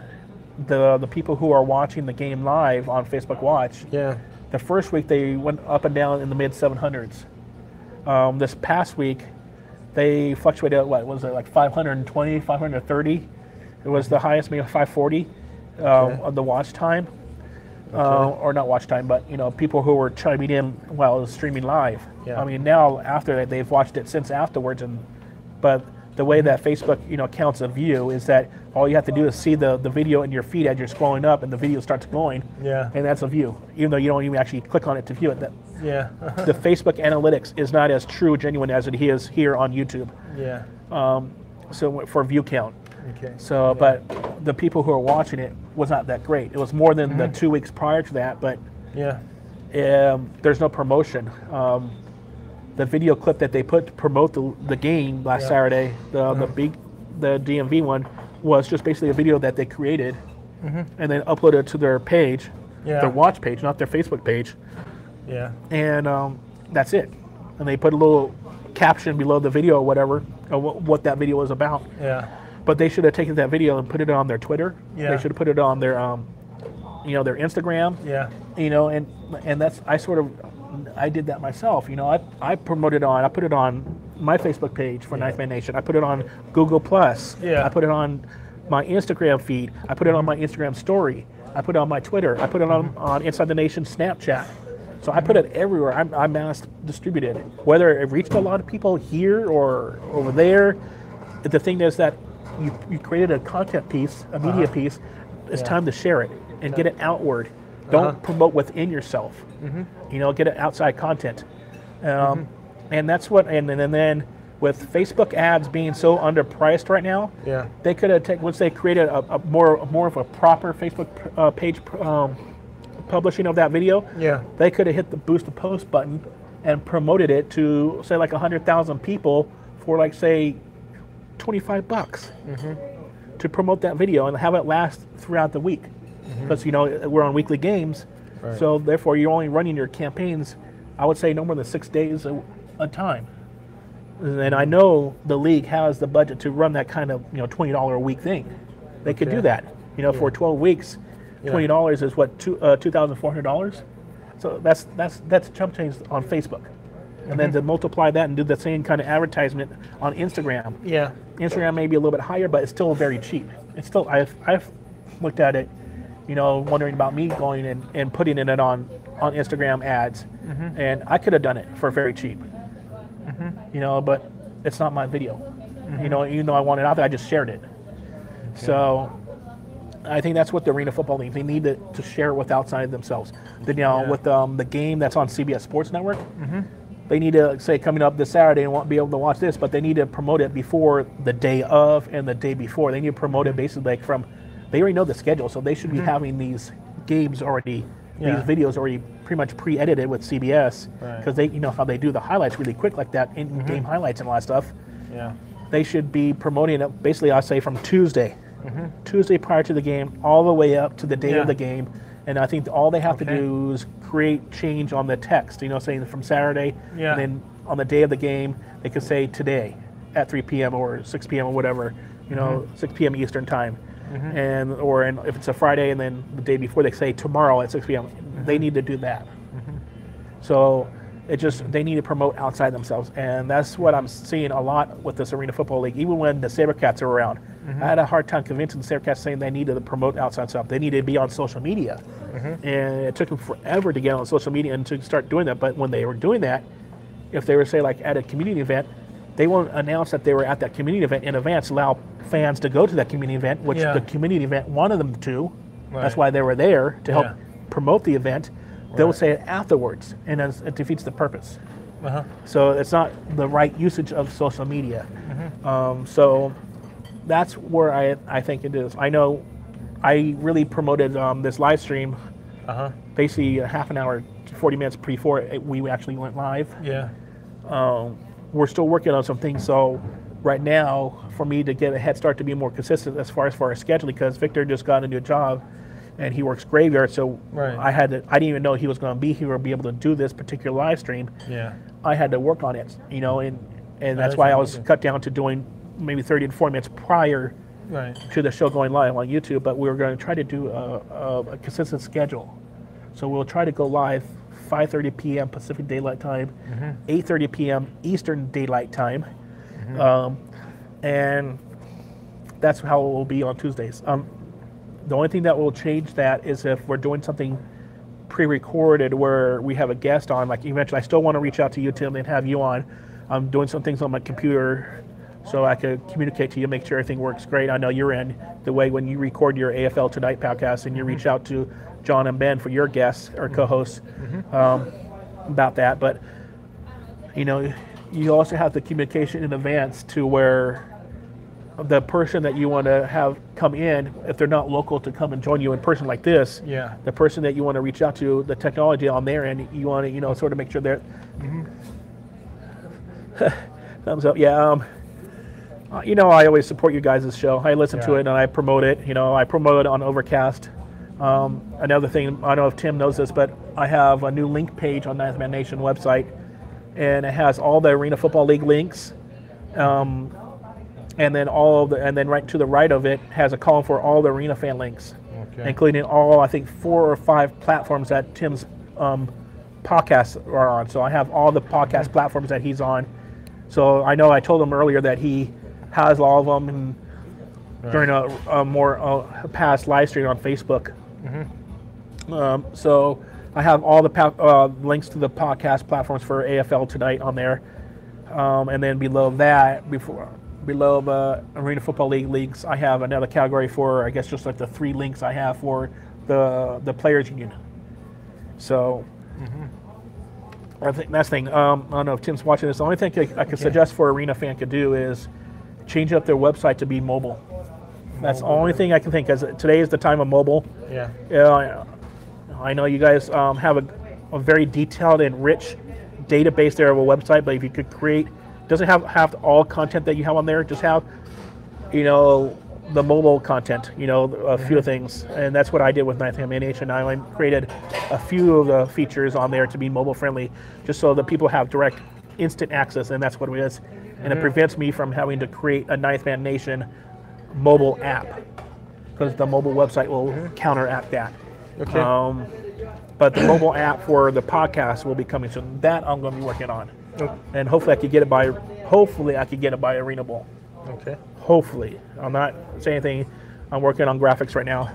the people who are watching the game live on Facebook Watch. Yeah. The first week they went up and down in the mid 700s. This past week they fluctuated at what was it, like 520, 530? It was the highest, maybe 540 of the watch time. Or not watch time, but people who were chiming in while it was streaming live. Yeah. I mean, now after that, they've watched it since afterwards, but the way that Facebook counts a view is that all you have to do is see the video in your feed as you're scrolling up, and the video starts going, Yeah. and that's a view, even though you don't even actually click on it to view it. Yeah. The Facebook analytics is not as true, genuine as it is here on YouTube. Yeah. So for view count. Okay. So, but the people who are watching it was not that great. It was more than the 2 weeks prior to that, but Yeah. there's no promotion. The video clip that they put to promote the game last Saturday, the the DMV one was just basically a video that they created and then uploaded to their page, their watch page, not their Facebook page. Yeah. And that's it. And they put a little caption below the video or whatever, of what that video was about. Yeah. But they should have taken that video and put it on their Twitter. Yeah. They should have put it on their, their Instagram. Yeah. And that's, I did that myself. I promoted I put it on my Facebook page for Ninth Man Nation. I put it on Google Plus. Yeah. I put it on my Instagram feed. I put it on my Instagram story. I put it on my Twitter. I put it on Inside the Nation Snapchat. So I put it everywhere. I mass distributed it. Whether it reached a lot of people here or over there, the thing is that you created a content piece, a media piece. It's time to share it and get it outward. Don't promote within yourself. Get it outside content. And that's what. And then with Facebook ads being so underpriced right now, they could have taken, once they created a more of a proper Facebook page publishing of that video, they could have hit the boost the post button and promoted it to say like 100,000 people for like say $25 to promote that video and have it last throughout the week, because we're on weekly games, so therefore you're only running your campaigns, I would say, no more than 6 days a time. And I know the league has the budget to run that kind of $20 a week thing. They could do that. For 12 weeks. $20 is what, $2,400. So that's chump change on Facebook, and then to multiply that and do the same kind of advertisement on Instagram. Instagram may be a little bit higher, but it's still very cheap. It's still I've looked at it, wondering about me going and putting it on Instagram ads, and I could have done it for very cheap. But it's not my video. Even though I want it out there, I just shared it. So I think that's what the Arena Football League, they need to share it with outside themselves. With the game that's on CBS Sports Network, they need to say coming up this Saturday and won't be able to watch this, but they need to promote it before the day of and the day before. They need to promote it basically like they already know the schedule, so they should be having these games already, these videos already pretty much pre-edited with CBS, because they, how they do the highlights really quick like that, in-game highlights and all that stuff. They should be promoting it basically, I say, from Tuesday. Tuesday prior to the game, all the way up to the day of the game, and I think all they have to do is create change on the text. Saying from Saturday, and then on the day of the game, they could say today at 3 p.m. or 6 p.m. or whatever, 6 p.m. Eastern time, and if it's a Friday, and then the day before they say tomorrow at 6 p.m. They need to do that. So they need to promote outside themselves, and that's what I'm seeing a lot with this Arena Football League. Even when the SaberCats are around, I had a hard time convincing the SaberCats, saying they needed to promote outside stuff. They needed to be on social media, and it took them forever to get on social media and to start doing that. But when they were doing that, if they were, say, like at a community event, they won't announce that they were at that community event in advance, allow fans to go to that community event, which the community event wanted them to. That's why they were there, to help promote the event. They'll say it afterwards, and it defeats the purpose. So it's not the right usage of social media. So that's where I think it is. I know I really promoted this live stream basically a half an hour, 40 minutes before we actually went live. We're still working on some things, so right now, for me to get a head start to be more consistent as far as our scheduling, because Victor just got a new job and he works graveyard, so I didn't even know he was going to be here or be able to do this particular live stream. I had to work on it, and that's why I was cut down to doing maybe 30 to 40 minutes prior to the show going live on YouTube. But we were going to try to do a consistent schedule, so we'll try to go live 5:30 p.m. Pacific Daylight Time, 8:30 p.m. Eastern Daylight Time, and that's how it will be on Tuesdays. The only thing that will change that is if we're doing something pre-recorded where we have a guest on. Like eventually, I still want to reach out to you, Tim, and have you on. I'm doing some things on my computer so I could communicate to you, make sure everything works great. I know you're in the way when you record your AFL Tonight podcast and you reach out to John and Ben for your guests or co-hosts about that. But, you also have the communication in advance to where the person that you want to have come in, if they're not local to come and join you in person like this, the person that you want to reach out to, the technology on their end, you want to, sort of make sure they're thumbs up. I always support you guys' show. I listen to Yeah. it and I promote it. I promote it on Overcast. Another thing, I don't know if Tim knows this, but I have a new link page on Ninth Man Nation website, and it has all the Arena Football League links, and then right to the right of it has a column for all the Arena fan links, including all, I think, 4 or 5 platforms that Tim's podcasts are on. So I have all the podcast platforms that he's on. So I know I told him earlier that he has all of them, and during a more past live stream on Facebook. So I have all the links to the podcast platforms for AFL Tonight on there, and then below that, below the Arena Football League links, I have another category for, I guess, just like the 3 links I have for the Players Union. So I think that's the thing. I don't know if Tim's watching this. The only thing I could suggest for Arena fan could do is change up their website to be mobile. That's the only thing I can think, because today is the time of mobile. Yeah. I know you guys have a very detailed and rich database there of a website, but if you could create, doesn't have all content that you have on there, just have, the mobile content, a few things. And that's what I did with Ninth Man Nation. I created a few of the features on there to be mobile friendly, just so that people have direct, instant access, and that's what it is. And it prevents me from having to create a Ninth Man Nation mobile app, because the mobile website will counteract that. But the mobile app for the podcast will be coming soon. That I'm going to be working on, and hopefully I could get it by Arena Bowl. Hopefully, I'm not saying anything. I'm working on graphics right now.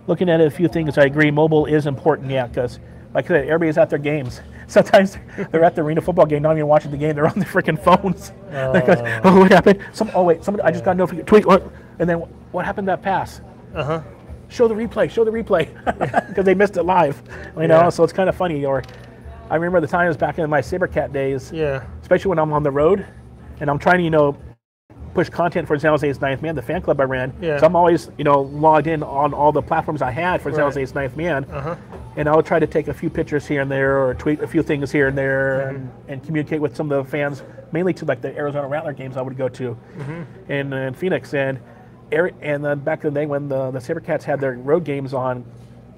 Looking at a few things, I agree. Mobile is important, because, like I said, everybody's at their games. Sometimes they're at the Arena football game, not even watching the game. They're on their freaking phones. Because, what happened? Somebody, I just got a notification. Tweet, and then what happened to that pass? Show the replay, because they missed it live. So it's kind of funny. Or I remember the times back in my SaberCat days, especially when I'm on the road and I'm trying to, push content for San Jose's Ninth Man, the fan club I ran. So I'm always, logged in on all the platforms I had for San Jose's Ninth Man. And I would try to take a few pictures here and there, or tweet a few things here and there, and communicate with some of the fans, mainly to like the Arizona Rattler games I would go to in Phoenix. And then back in the day when the SaberCats had their road games on,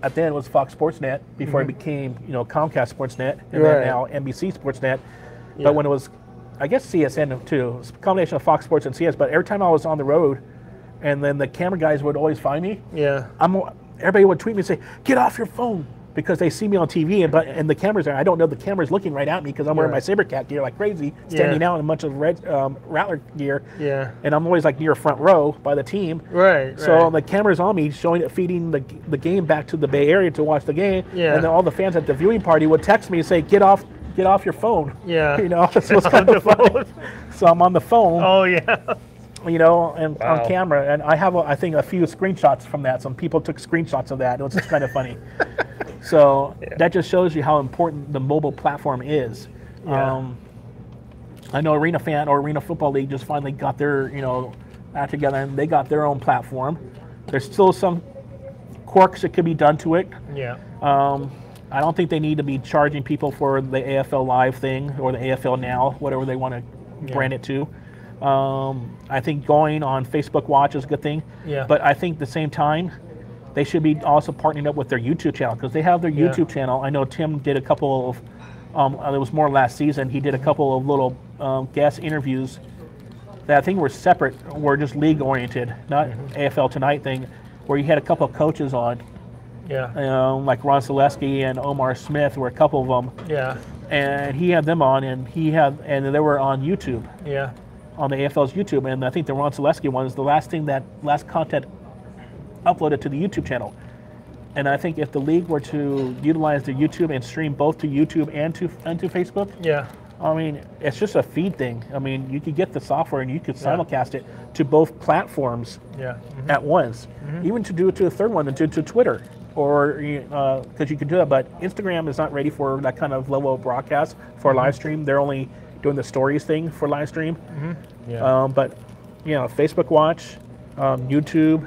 at then it was Fox Sportsnet before it became Comcast Sportsnet, and then now NBC Sportsnet. But when it was, I guess, CSN too, it's a combination of Fox Sports and CS. But every time I was on the road, and then the camera guys would always find me. Everybody would tweet me and say, "Get off your phone," because they see me on TV, and the camera's there. I don't know the camera's looking right at me because I'm wearing my SaberCat gear like crazy, standing out in a bunch of red Rattler gear. And I'm always like near front row by the team. So the camera's on me, feeding the game back to the Bay Area to watch the game. And then all the fans at the viewing party would text me and say, "Get off your phone." So it's kind of funny. So I'm on the phone. And on camera, and I have I think a few screenshots from that. Some people took screenshots of that. It was just kind of funny. So that just shows you how important the mobile platform is. I know Arena Fan or Arena Football League just finally got their act together, and they got their own platform. There's still some quirks that could be done to it. I don't think they need to be charging people for the AFL Live thing or the AFL Now, whatever they want to brand it to. I think going on Facebook Watch is a good thing. But I think at the same time, they should be also partnering up with their YouTube channel, because they have their YouTube channel. I know Tim did a couple of, it was more last season, he did a couple of little guest interviews that I think were separate, were just league oriented, not AFL Tonight thing, where he had a couple of coaches on. Like Ron Selesky and Omar Smith were a couple of them. And he had them on, and they were on YouTube. On the AFL's YouTube, and I think the Ron Selesky one is the last content uploaded to the YouTube channel. And I think if the league were to utilize their YouTube and stream both to YouTube and to Facebook, I mean, it's just a feed thing. I mean, you could get the software and you could simulcast it to both platforms at once. Even to do it to a third one, and to Twitter, or because you could do that. But Instagram is not ready for that kind of level of broadcast for a live stream. They're only doing the stories thing for live stream. But Facebook Watch, YouTube,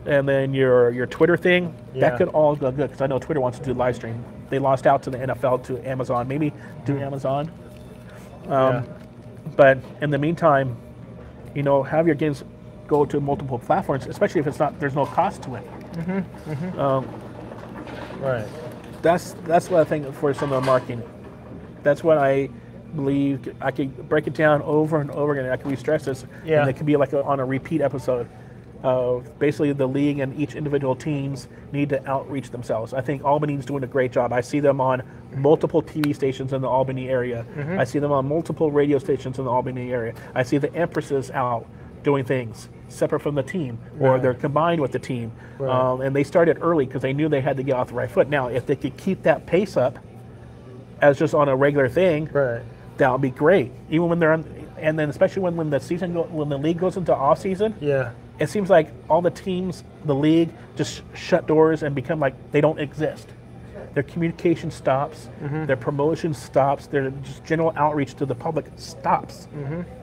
and then your Twitter thing, that could all go good, because I know Twitter wants to do live stream. They lost out to the NFL, to Amazon, maybe do Amazon. But in the meantime, have your games go to multiple platforms, especially if there's no cost to it. Right. That's what I think for some of the marketing. That's what I believe. I could break it down over and over again. I can re-stress this, and it could be like on a repeat episode. Basically, the league and each individual teams need to outreach themselves. I think Albany's doing a great job. I see them on multiple TV stations in the Albany area. I see them on multiple radio stations in the Albany area. I see the Empresses out doing things separate from the team, or they're combined with the team. And they started early because they knew they had to get off the right foot. Now, if they could keep that pace up as just on a regular thing, that would be great. Even when they're on, and then especially when the league goes into off season. It seems like all the teams, the league, just shut doors and become like they don't exist. Their communication stops, their promotion stops, their just general outreach to the public stops.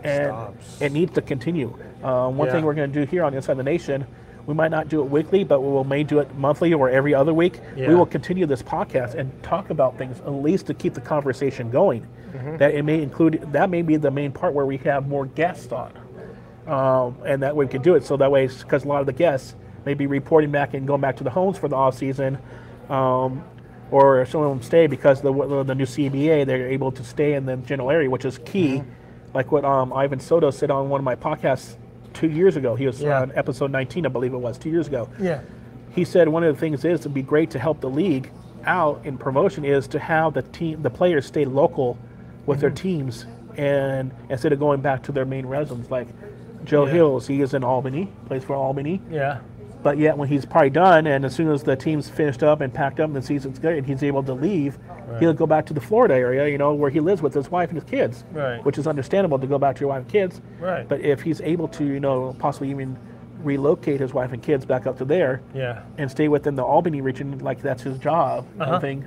And it needs to continue. One thing we're going to do here on Inside the Nation, we might not do it weekly, but we may do it monthly or every other week. We will continue this podcast and talk about things, at least to keep the conversation going. That may be the main part where we have more guests on. And that way we can do it. So that way, because a lot of the guests may be reporting back and going back to the homes for the off season, or some of them stay because the new CBA, they're able to stay in the general area, which is key. Like what Ivan Soto said on one of my podcasts 2 years ago. He was on episode 19, I believe it was, 2 years ago. He said one of the things is it'd be great to help the league out in promotion is to have the players stay local with their teams, and instead of going back to their main residence, like Joe Hills, he is in Albany, plays for Albany. But yet when he's probably done, and as soon as the team's finished up and packed up and the season's good and he's able to leave, he'll go back to the Florida area, where he lives with his wife and his kids, which is understandable to go back to your wife and kids. But if he's able to, possibly even relocate his wife and kids back up to there and stay within the Albany region, like that's his job, I think,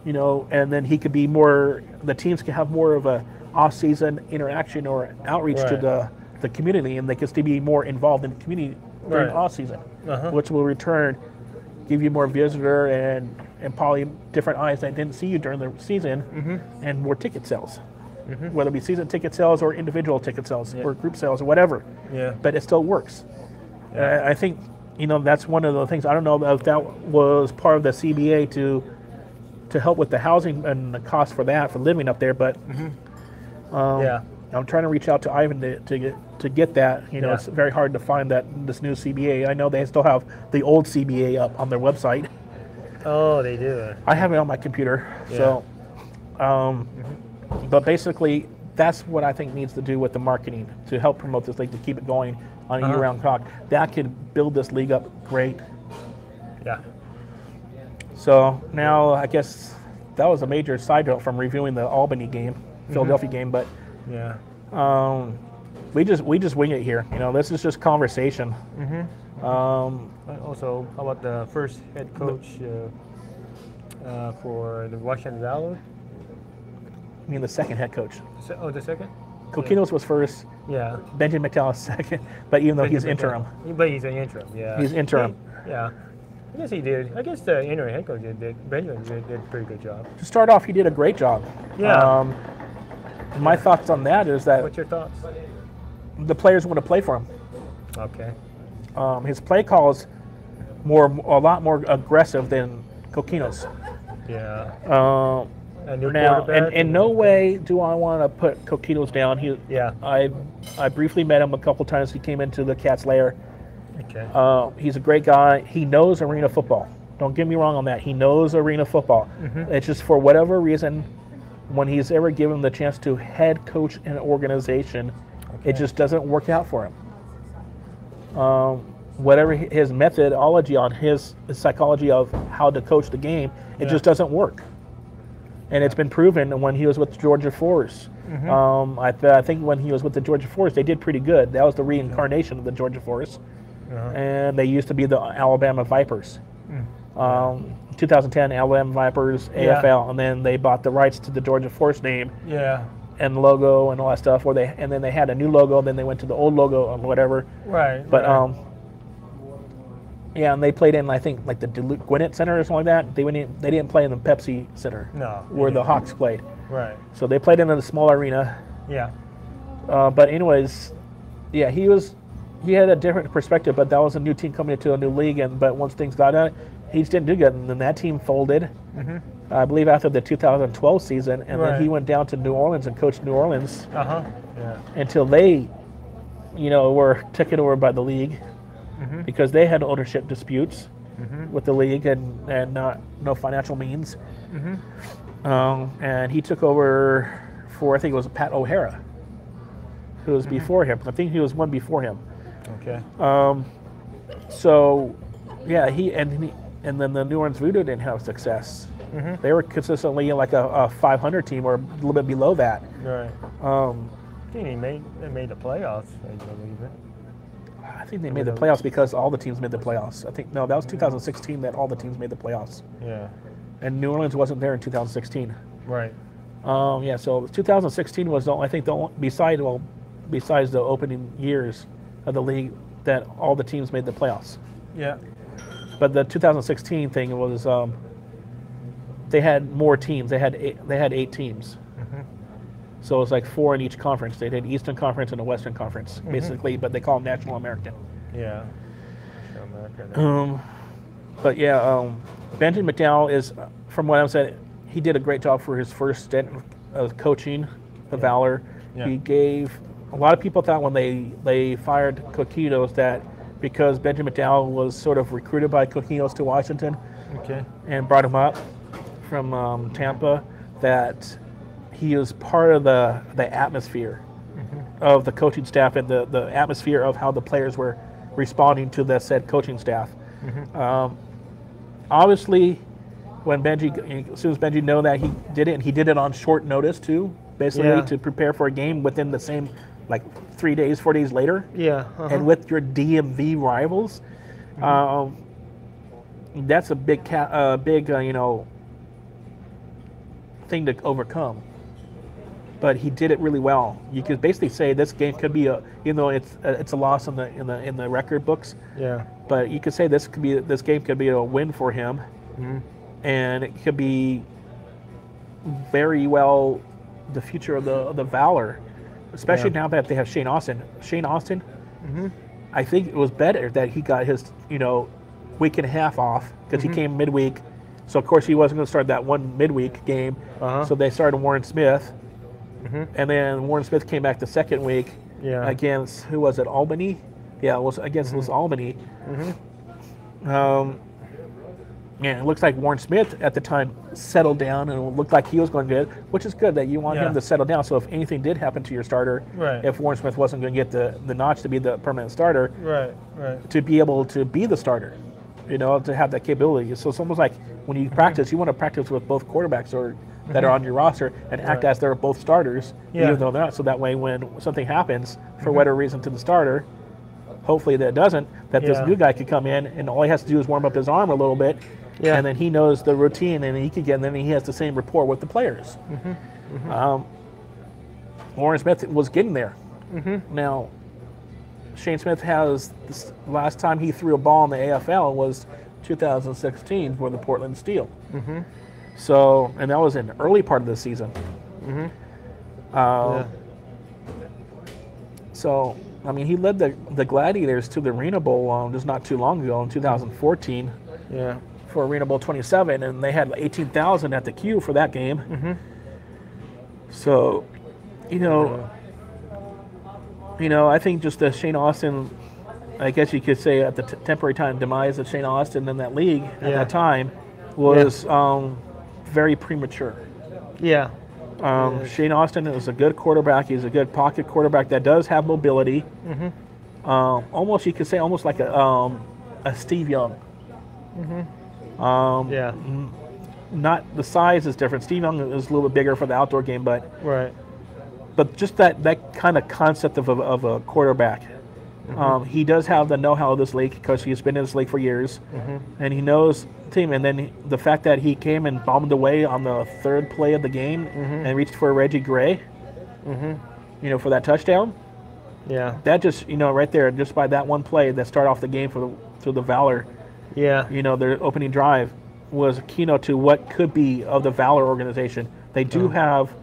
and then he could be the teams can have more of a off-season interaction or outreach to the community, and they can still be more involved in the community during off season, which will return give you more visitor and probably different eyes that didn't see you during the season, and more ticket sales, whether it be season ticket sales or individual ticket sales or group sales or whatever. But it still works. I think that's one of the things. I don't know if that was part of the CBA to help with the housing and the cost for living up there, but I'm trying to reach out to Ivan to get that. It's very hard to find this new CBA. I know they still have the old CBA up on their website. Oh, they do. I have it on my computer. So, but basically, that's what I think needs to do with the marketing to help promote this league, to keep it going on a year-round clock. That could build this league up great. So now I guess that was a major side note from reviewing the Albany game, Philadelphia game, but. We just wing it here. This is just conversation. Also, how about the first head coach for the Washington Valor? I mean the second head coach. The second? Coquinos was first. Benjamin McDowell second, but even though he's interim. But he's an interim. He's interim. I guess he did. I guess the interim head coach Benjamin did a pretty good job. To start off, he did a great job. My thoughts on that is that. What's your thoughts? The players want to play for him. Okay. His play call is a lot more aggressive than Coquinos. Now, in no way do I want to put Coquinos down. I briefly met him a couple times. He came into the Cat's Lair. He's a great guy. He knows arena football. Don't get me wrong on that. He knows arena football. It's just for whatever reason, when he's ever given the chance to head coach an organization, it just doesn't work out for him. Whatever his methodology on his psychology of how to coach the game, it just doesn't work. And it's been proven when he was with Georgia Force. I think when he was with the Georgia Force, they did pretty good. That was the reincarnation of the Georgia Force. And they used to be the Alabama Vipers. 2010 Alabama Vipers, AFL, and then they bought the rights to the Georgia Force name and logo and all that stuff. And then they had a new logo, then they went to the old logo or whatever. But and they played in, I think, like the Gwinnett Center or something like that. They didn't play in the Pepsi Center, where the Hawks played. So they played in a small arena. But anyways, Yeah, he had a different perspective, but that was a new team coming into a new league, but once things got out, he just didn't do good, and then that team folded. I believe after the 2012 season, and then he went down to New Orleans and coached New Orleans until they, were taken over by the league because they had ownership disputes with the league and no financial means. And he took over for, I think it was Pat O'Hara, who was before him. I think he was one before him. Okay. So, yeah, and then the New Orleans Voodoo didn't have success. They were consistently like a 500 team or a little bit below that. Right. I think they made the playoffs, I believe it. I think they made the playoffs because all the teams made the playoffs. I think, no, that was 2016 that all the teams made the playoffs. Yeah. And New Orleans wasn't there in 2016. Right. Yeah, so 2016 was, I think, besides the opening years of the league, that all the teams made the playoffs. Yeah. But the 2016 thing was they had more teams. They had 8 teams. So it was like 4 in each conference. They did Eastern Conference and a Western Conference, basically, but they call them National American. Yeah. American. But yeah, Benjamin McDowell is, from what I'm saying, he did a great job for his first stint of coaching the Valor. Yeah. He gave, a lot of people thought when they fired Coquinos that because Benjamin McDowell was sort of recruited by Coquinos to Washington and brought him up from Tampa, that he was part of the atmosphere of the coaching staff and the atmosphere of how the players were responding to the said coaching staff. Obviously, when as soon as Benji knew that he did it, and he did it on short notice too, basically to prepare for a game within the same, like 3 days, 4 days later. Yeah. And with your DMV rivals, that's a big thing to overcome. But he did it really well. You could basically say this game could be it's a loss in the record books. Yeah. But you could say this game could be a win for him, and it could be very well the future of the Valor, especially now that they have Shane Austin. Shane Austin, I think it was better that he got his week and a half off because he came midweek. So of course he wasn't going to start that one midweek game. So they started Warren Smith. And then Warren Smith came back the second week against, who was it, Albany? Yeah, it was against Albany. Yeah, it looks like Warren Smith at the time settled down and it looked like he was going good, which is good that you want him to settle down. So if anything did happen to your starter, if Warren Smith wasn't going to get the notch to be the permanent starter, to be able to be the starter, to have that capability. So it's almost like when you practice, you want to practice with both quarterbacks or that are on your roster and act as they're both starters, even though they're not. So that way when something happens, for whatever reason to the starter, hopefully that it doesn't, that this new guy could come in and all he has to do is warm up his arm a little bit, and then he knows the routine and he could get, and then he has the same rapport with the players. Warren Smith was getting there. Now, Shane Smith has, this last time he threw a ball in the AFL was 2016 for the Portland Steel. So, and that was in the early part of the season. So, I mean, he led the Gladiators to the Arena Bowl just not too long ago in 2014. For Arena Bowl 27, and they had 18,000 at the queue for that game. So, I think just the Shane Austin, I guess you could say at the temporary time demise of Shane Austin in that league at that time was very premature. Shane Austin is a good quarterback. He's a good pocket quarterback that does have mobility. Almost, you could say, almost like a Steve Young. Not the size is different. Steve Young is a little bit bigger for the outdoor game, but just that kind of concept of a quarterback. He does have the know-how of this league because he's been in this league for years, and he knows the team. And then the fact that he came and bombed away on the third play of the game and reached for Reggie Gray, for that touchdown. That just, right there, just by that one play that started off the game for the Valor. Their opening drive was a keynote to what could be of the Valor organization. They do have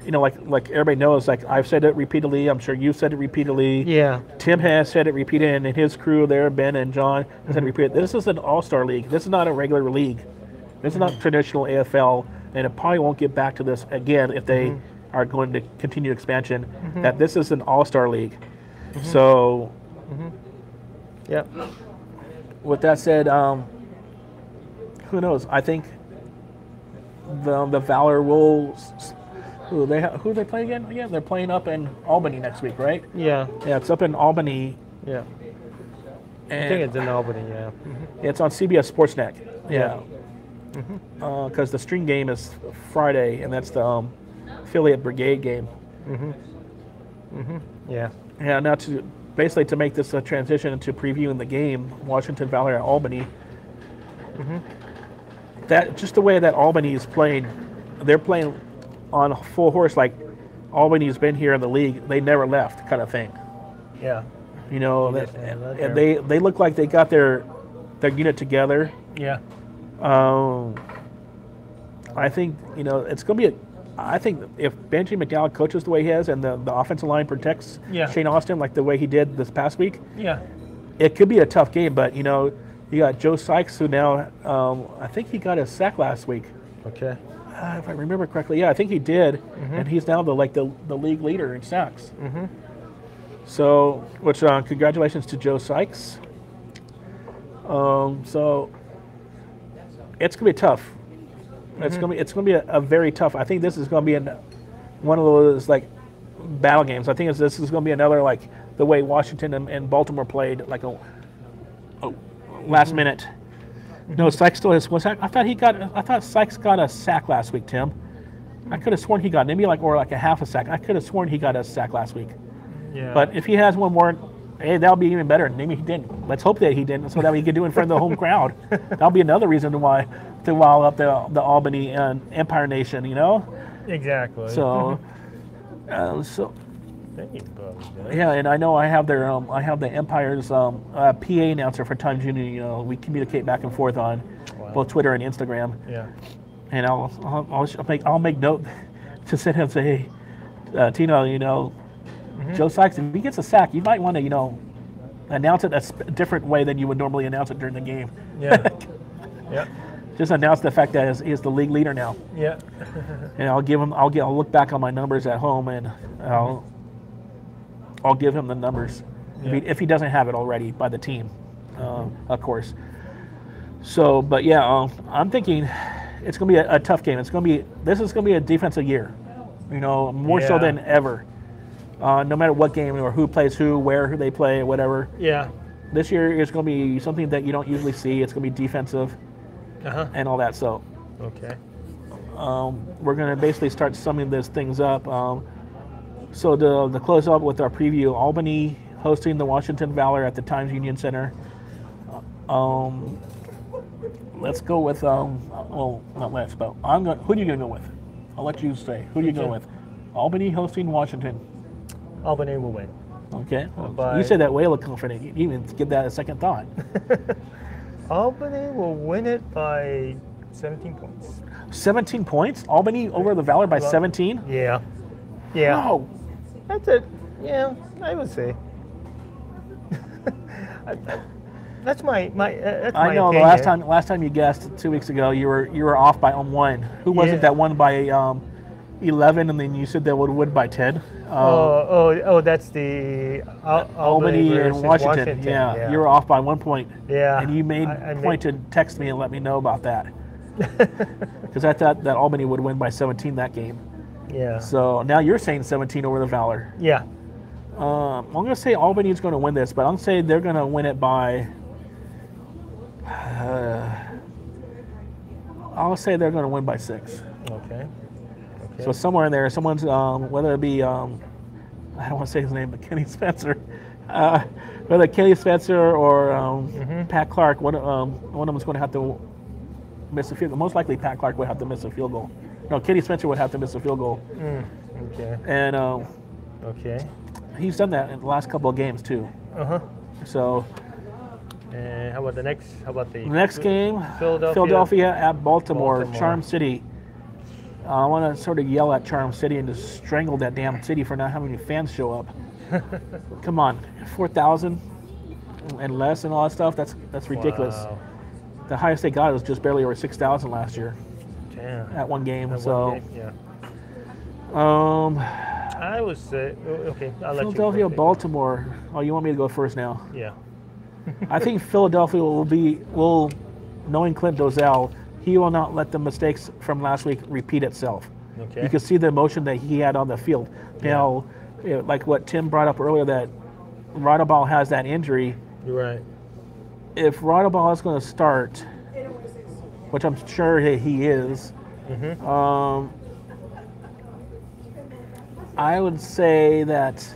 like everybody knows, like I've said it repeatedly. I'm sure you've said it repeatedly. Yeah. Tim has said it repeatedly, and his crew there, Ben and John, has said it repeatedly. This is an all-star league. This is not a regular league. This is not traditional AFL, and it probably won't get back to this again if they are going to continue expansion. That this is an all-star league. So, Yep. with that said, who knows? I think the Valor will. Who they play again? Yeah, they're playing up in Albany next week, right? Yeah. Yeah, it's up in Albany. Yeah. And I think it's in Albany. Yeah. it's on CBS Sportsnet. Yeah. Because the string game is Friday, and that's the affiliate brigade game. Yeah. Yeah. Now basically to make this a transition into previewing the game, Washington Valor at Albany. That just the way that Albany is playing, they're playing on a full horse. Like Albany's been here in the league, they never left, kind of thing. Yeah. You know, and they look like they got their unit together. Yeah. I think it's going to be I think if Benji McDowell coaches the way he has and the offensive line protects Shane Austin like the way he did this past week, it could be a tough game. But you got Joe Sykes, who now I think he got a sack last week. Okay. If I remember correctly, I think he did, and he's now the league leader in sacks. So, which congratulations to Joe Sykes. So it's gonna be tough. It's gonna be a very tough. I think this is gonna be one of those like battle games. I think this is gonna be another like the way Washington and Baltimore played, like a last minute. No, Sykes still has one sack. I thought Sykes got a sack last week, Tim. I could have sworn he got maybe like a half a sack. I could have sworn he got a sack last week. Yeah. But if he has one more, hey, that'll be even better. Maybe he didn't. Let's hope that he didn't, so that we could do it in front of the home crowd. That'll be another reason to wow up the Albany and Empire Nation. Exactly. So, yeah, and I know I have the Empire's PA announcer for Times Union. We communicate back and forth on both Twitter and Instagram. Yeah. And I'll make note to send him say, hey, Tino, Joe Sykes, if he gets a sack, you might want to announce it a different way than you would normally announce it during the game. Yeah. Yeah. Just announce the fact that he's the league leader now. Yeah. And I'll look back on my numbers at home and I'll give him the numbers if he doesn't have it already by the team, of course. So, but yeah, I'm thinking it's going to be a tough game. This is going to be a defensive year, more so than ever. No matter what game or who plays who they play, whatever. Yeah. This year is going to be something that you don't usually see. It's going to be defensive and all that. So, okay. We're going to basically start summing these things up. So to close up with our preview, Albany hosting the Washington Valor at the Times Union Center. Let's go with not let's, but who are you going to go with? I'll let you say. Who are you going with? Albany hosting Washington. Albany will win. Okay. You said that way a little confident. You even give that a second thought. Albany will win it by 17 points. 17 points? Albany over the Valor by 17? Yeah. Yeah. Wow. That's it. Yeah, I would say. That's my I know. Opinion. The last time you guessed 2 weeks ago, you were off by 1. Who was it that won by 11, and then you said they would win by 10? That's the Albany and Washington. Yeah, you were off by 1 point. Yeah, and you made a point to text me and let me know about that. Because I thought that Albany would win by 17 that game. Yeah. So now you're saying 17 over the Valor. Yeah. I'm going to say Albany is going to win this, but I'm going to say they're going to win it by. I'll say they're going to win by 6. Okay. So somewhere in there, someone's whether it be I don't want to say his name, but Kenny Spencer, whether Kenny Spencer or Pat Clark, one of them is going to have to miss a field goal. Most likely, Pat Clark would have to miss a field goal. No, Kenny Spencer would have to miss a field goal. Okay. And okay. He's done that in the last couple of games too. So. And how about the next? How about the next game? Philadelphia at Baltimore. Charm City. I want to sort of yell at Charm City and just strangle that damn city for not having any fans show up. Come on, 4,000 and less and all that stuff. That's ridiculous. Wow. The highest they got was just barely over 6,000 last year Damn. at one game. That so, one game, yeah. I would say, okay, I'll let Philadelphia, you go. Baltimore. Oh, you want me to go first now? Yeah. I think Philadelphia will, knowing Clint Dozell, he will not let the mistakes from last week repeat itself. Okay. You can see the emotion that he had on the field. Now, like what Tim brought up earlier, that Rodabal has that injury. You're right. If Rodabal is going to start, which I'm sure he is, I would say that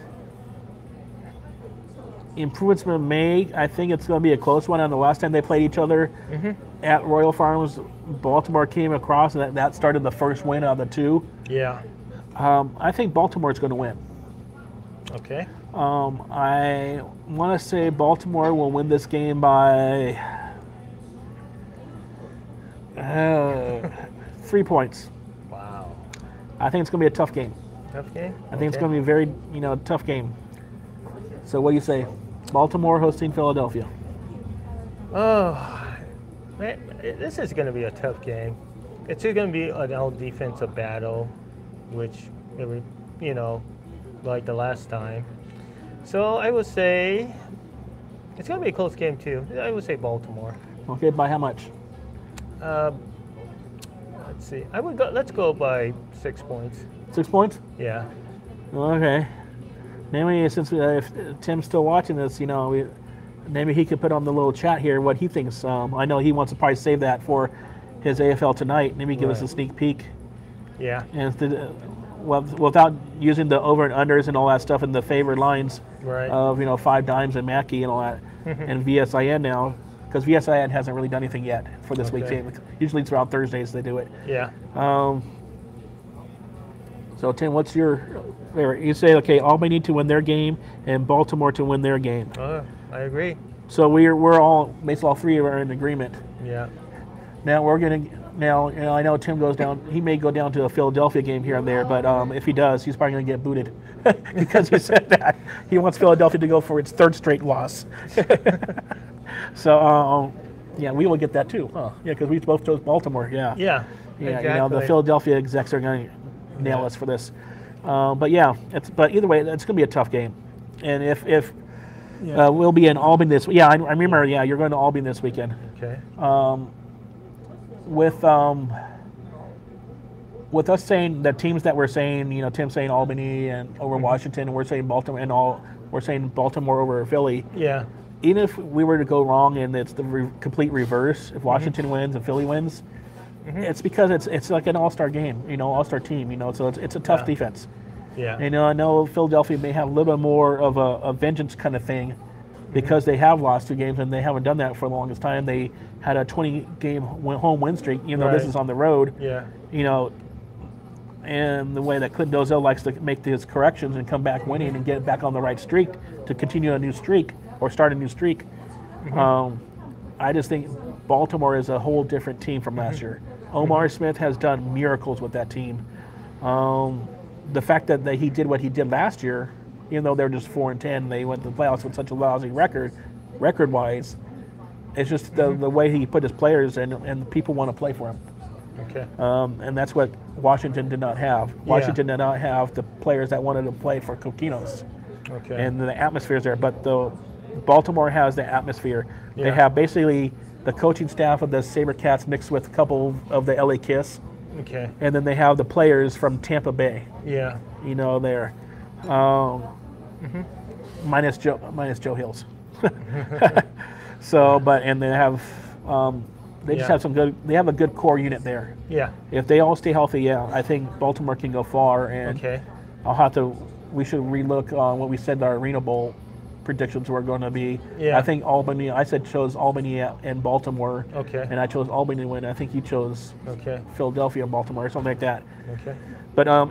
improvements been made. I think it's going to be a close one. On the last time they played each other at Royal Farms, Baltimore came across, and that started the first win out of the two. Yeah. I think Baltimore's going to win. Okay. I want to say Baltimore will win this game by 3 points. Wow. I think it's going to be a tough game. Tough game? I think it's going to be a very, tough game. So what do you say? Baltimore hosting Philadelphia. Oh, man, this is going to be a tough game. It's going to be an all defensive battle, which, like the last time. So I would say it's going to be a close game too. I would say Baltimore. Okay, by how much? Let's see. Let's go by 6 points. 6 points? Yeah. Okay. Maybe since if Tim's still watching this, maybe he could put on the little chat here what he thinks. I know he wants to probably save that for his AFL tonight. Maybe give us a sneak peek. Yeah. And without using the over and unders and all that stuff and the favored lines of 5 dimes and Mackey and all that, and VSIN now, because VSIN hasn't really done anything yet for this week's game. Usually it's around Thursdays they do it. Yeah. So Tim, what's your favorite? You say Albany to win their game and Baltimore to win their game. I agree. So we're all basically all three are in agreement. Yeah. Now I know Tim goes down. He may go down to a Philadelphia game here and there, but if he does, he's probably going to get booted because he said that he wants Philadelphia to go for its 3rd straight loss. So we will get that too, huh? Yeah, because we both chose Baltimore. Yeah. Yeah. Exactly. The Philadelphia execs are going to nail us for this. But either way, it's going to be a tough game. And if we'll be in Albany this. Yeah, I remember. Yeah, you're going to Albany this weekend. Okay. With us saying the teams that we're saying, Tim saying Albany and over Washington, and we're saying Baltimore we're saying Baltimore over Philly. Yeah. Even if we were to go wrong and it's the complete reverse, if Washington wins and Philly wins, it's because it's like an all-star game, all-star team, so it's a tough defense. Yeah. I know Philadelphia may have a little bit more of a vengeance kind of thing because they have lost 2 games and they haven't done that for the longest time. They had a 20-game home win streak, even though this is on the road. Yeah. And the way that Clint Dozell likes to make his corrections and come back winning and get back on the right streak to continue a new streak or start a new streak. I just think Baltimore is a whole different team from last year. Omar Smith has done miracles with that team. The fact that he did what he did last year, even though they're just 4-10, they went to the playoffs with such a lousy record-wise. It's just the way he put his players and people want to play for him. Okay. And that's what Washington did not have. Washington did not have the players that wanted to play for Coquinos. Okay. And the atmosphere's there, but Baltimore has the atmosphere. Yeah. They have basically the coaching staff of the SaberCats mixed with a couple of the LA Kiss. Okay. And then they have the players from Tampa Bay. Yeah. There. Minus Joe Hills. So, and they have they just have they have a good core unit there. Yeah. If they all stay healthy, I think Baltimore can go far. And we should relook on what we said our Arena Bowl predictions were going to be. Yeah. I think Albany, chose Albany and Baltimore. Okay. And I chose Albany to win. I think he chose Philadelphia and Baltimore or something like that. Okay. But I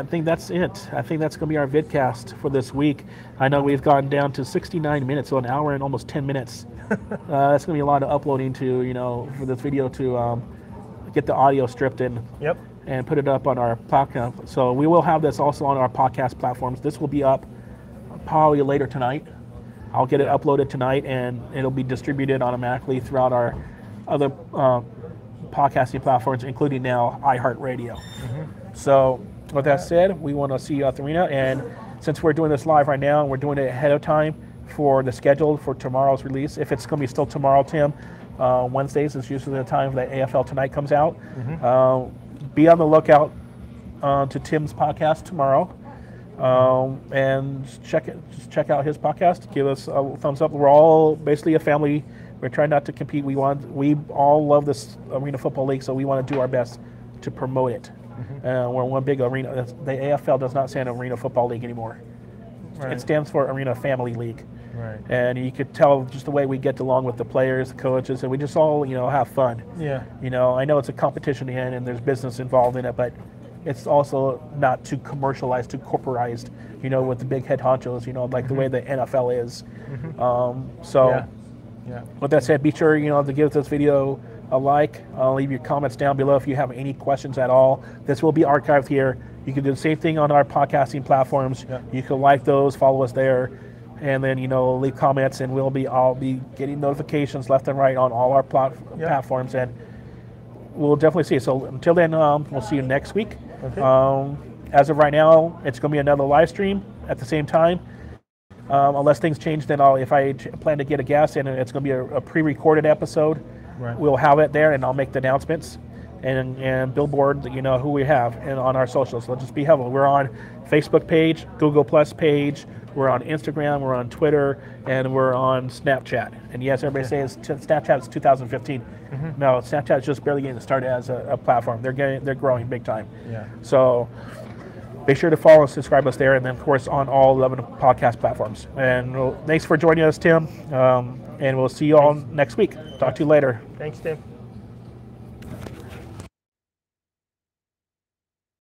think that's it. I think that's going to be our vidcast for this week. I know we've gone down to 69 minutes, so an hour and almost 10 minutes. That's going to be a lot of uploading to, for this video to get the audio stripped in Yep. and put it up on our podcast. So we will have this also on our podcast platforms. This will be up probably later tonight. I'll get it uploaded tonight, and it'll be distributed automatically throughout our other podcasting platforms, including now iHeartRadio. So with that said, we want to see you at the arena, and since we're doing this live right now and we're doing it ahead of time for the schedule for tomorrow's release, if it's going to be still tomorrow, Tim, Wednesdays is usually the time that AFL Tonight comes out. Be on the lookout to Tim's podcast tomorrow, and just check out his podcast. Give us a thumbs up. We're all basically a family. We're trying not to compete. We all love this Arena Football League, so we want to do our best to promote it. We're one big arena. The AFL does not stand Arena Football League anymore. Right. It stands for Arena Family League. Right. And you could tell just the way we get along with the players, the coaches, and we just all, have fun. Yeah. I know it's a competition and there's business involved in it, but it's also not too commercialized, too corporatized, with the big head honchos, like the way the NFL is. Yeah. With that said, be sure, to give this video a like. Leave your comments down below if you have any questions at all. This will be archived here. You can do the same thing on our podcasting platforms. Yeah. You can like those, follow us there, and then, leave comments, and I'll be getting notifications left and right on all our platforms, and we'll definitely see you. So until then, we'll see you next week. Okay. As of right now, it's going to be another live stream at the same time. Unless things change, then if I plan to get a guest, and it's going to be a pre-recorded episode, Right. we'll have it there, and I'll make the announcements and billboard, who we have, and on our socials. So just be helpful. We're on Facebook page, Google Plus page, we're on Instagram, we're on Twitter, and we're on Snapchat. And yes, everybody says Snapchat is 2015. No, Snapchat is just barely getting started as a platform. They're growing big time. Yeah. So be sure to follow and subscribe us there, and then of course on all 11 podcast platforms. And thanks for joining us, Tim. And we'll see you all next week. Talk to you later. Thanks, Tim.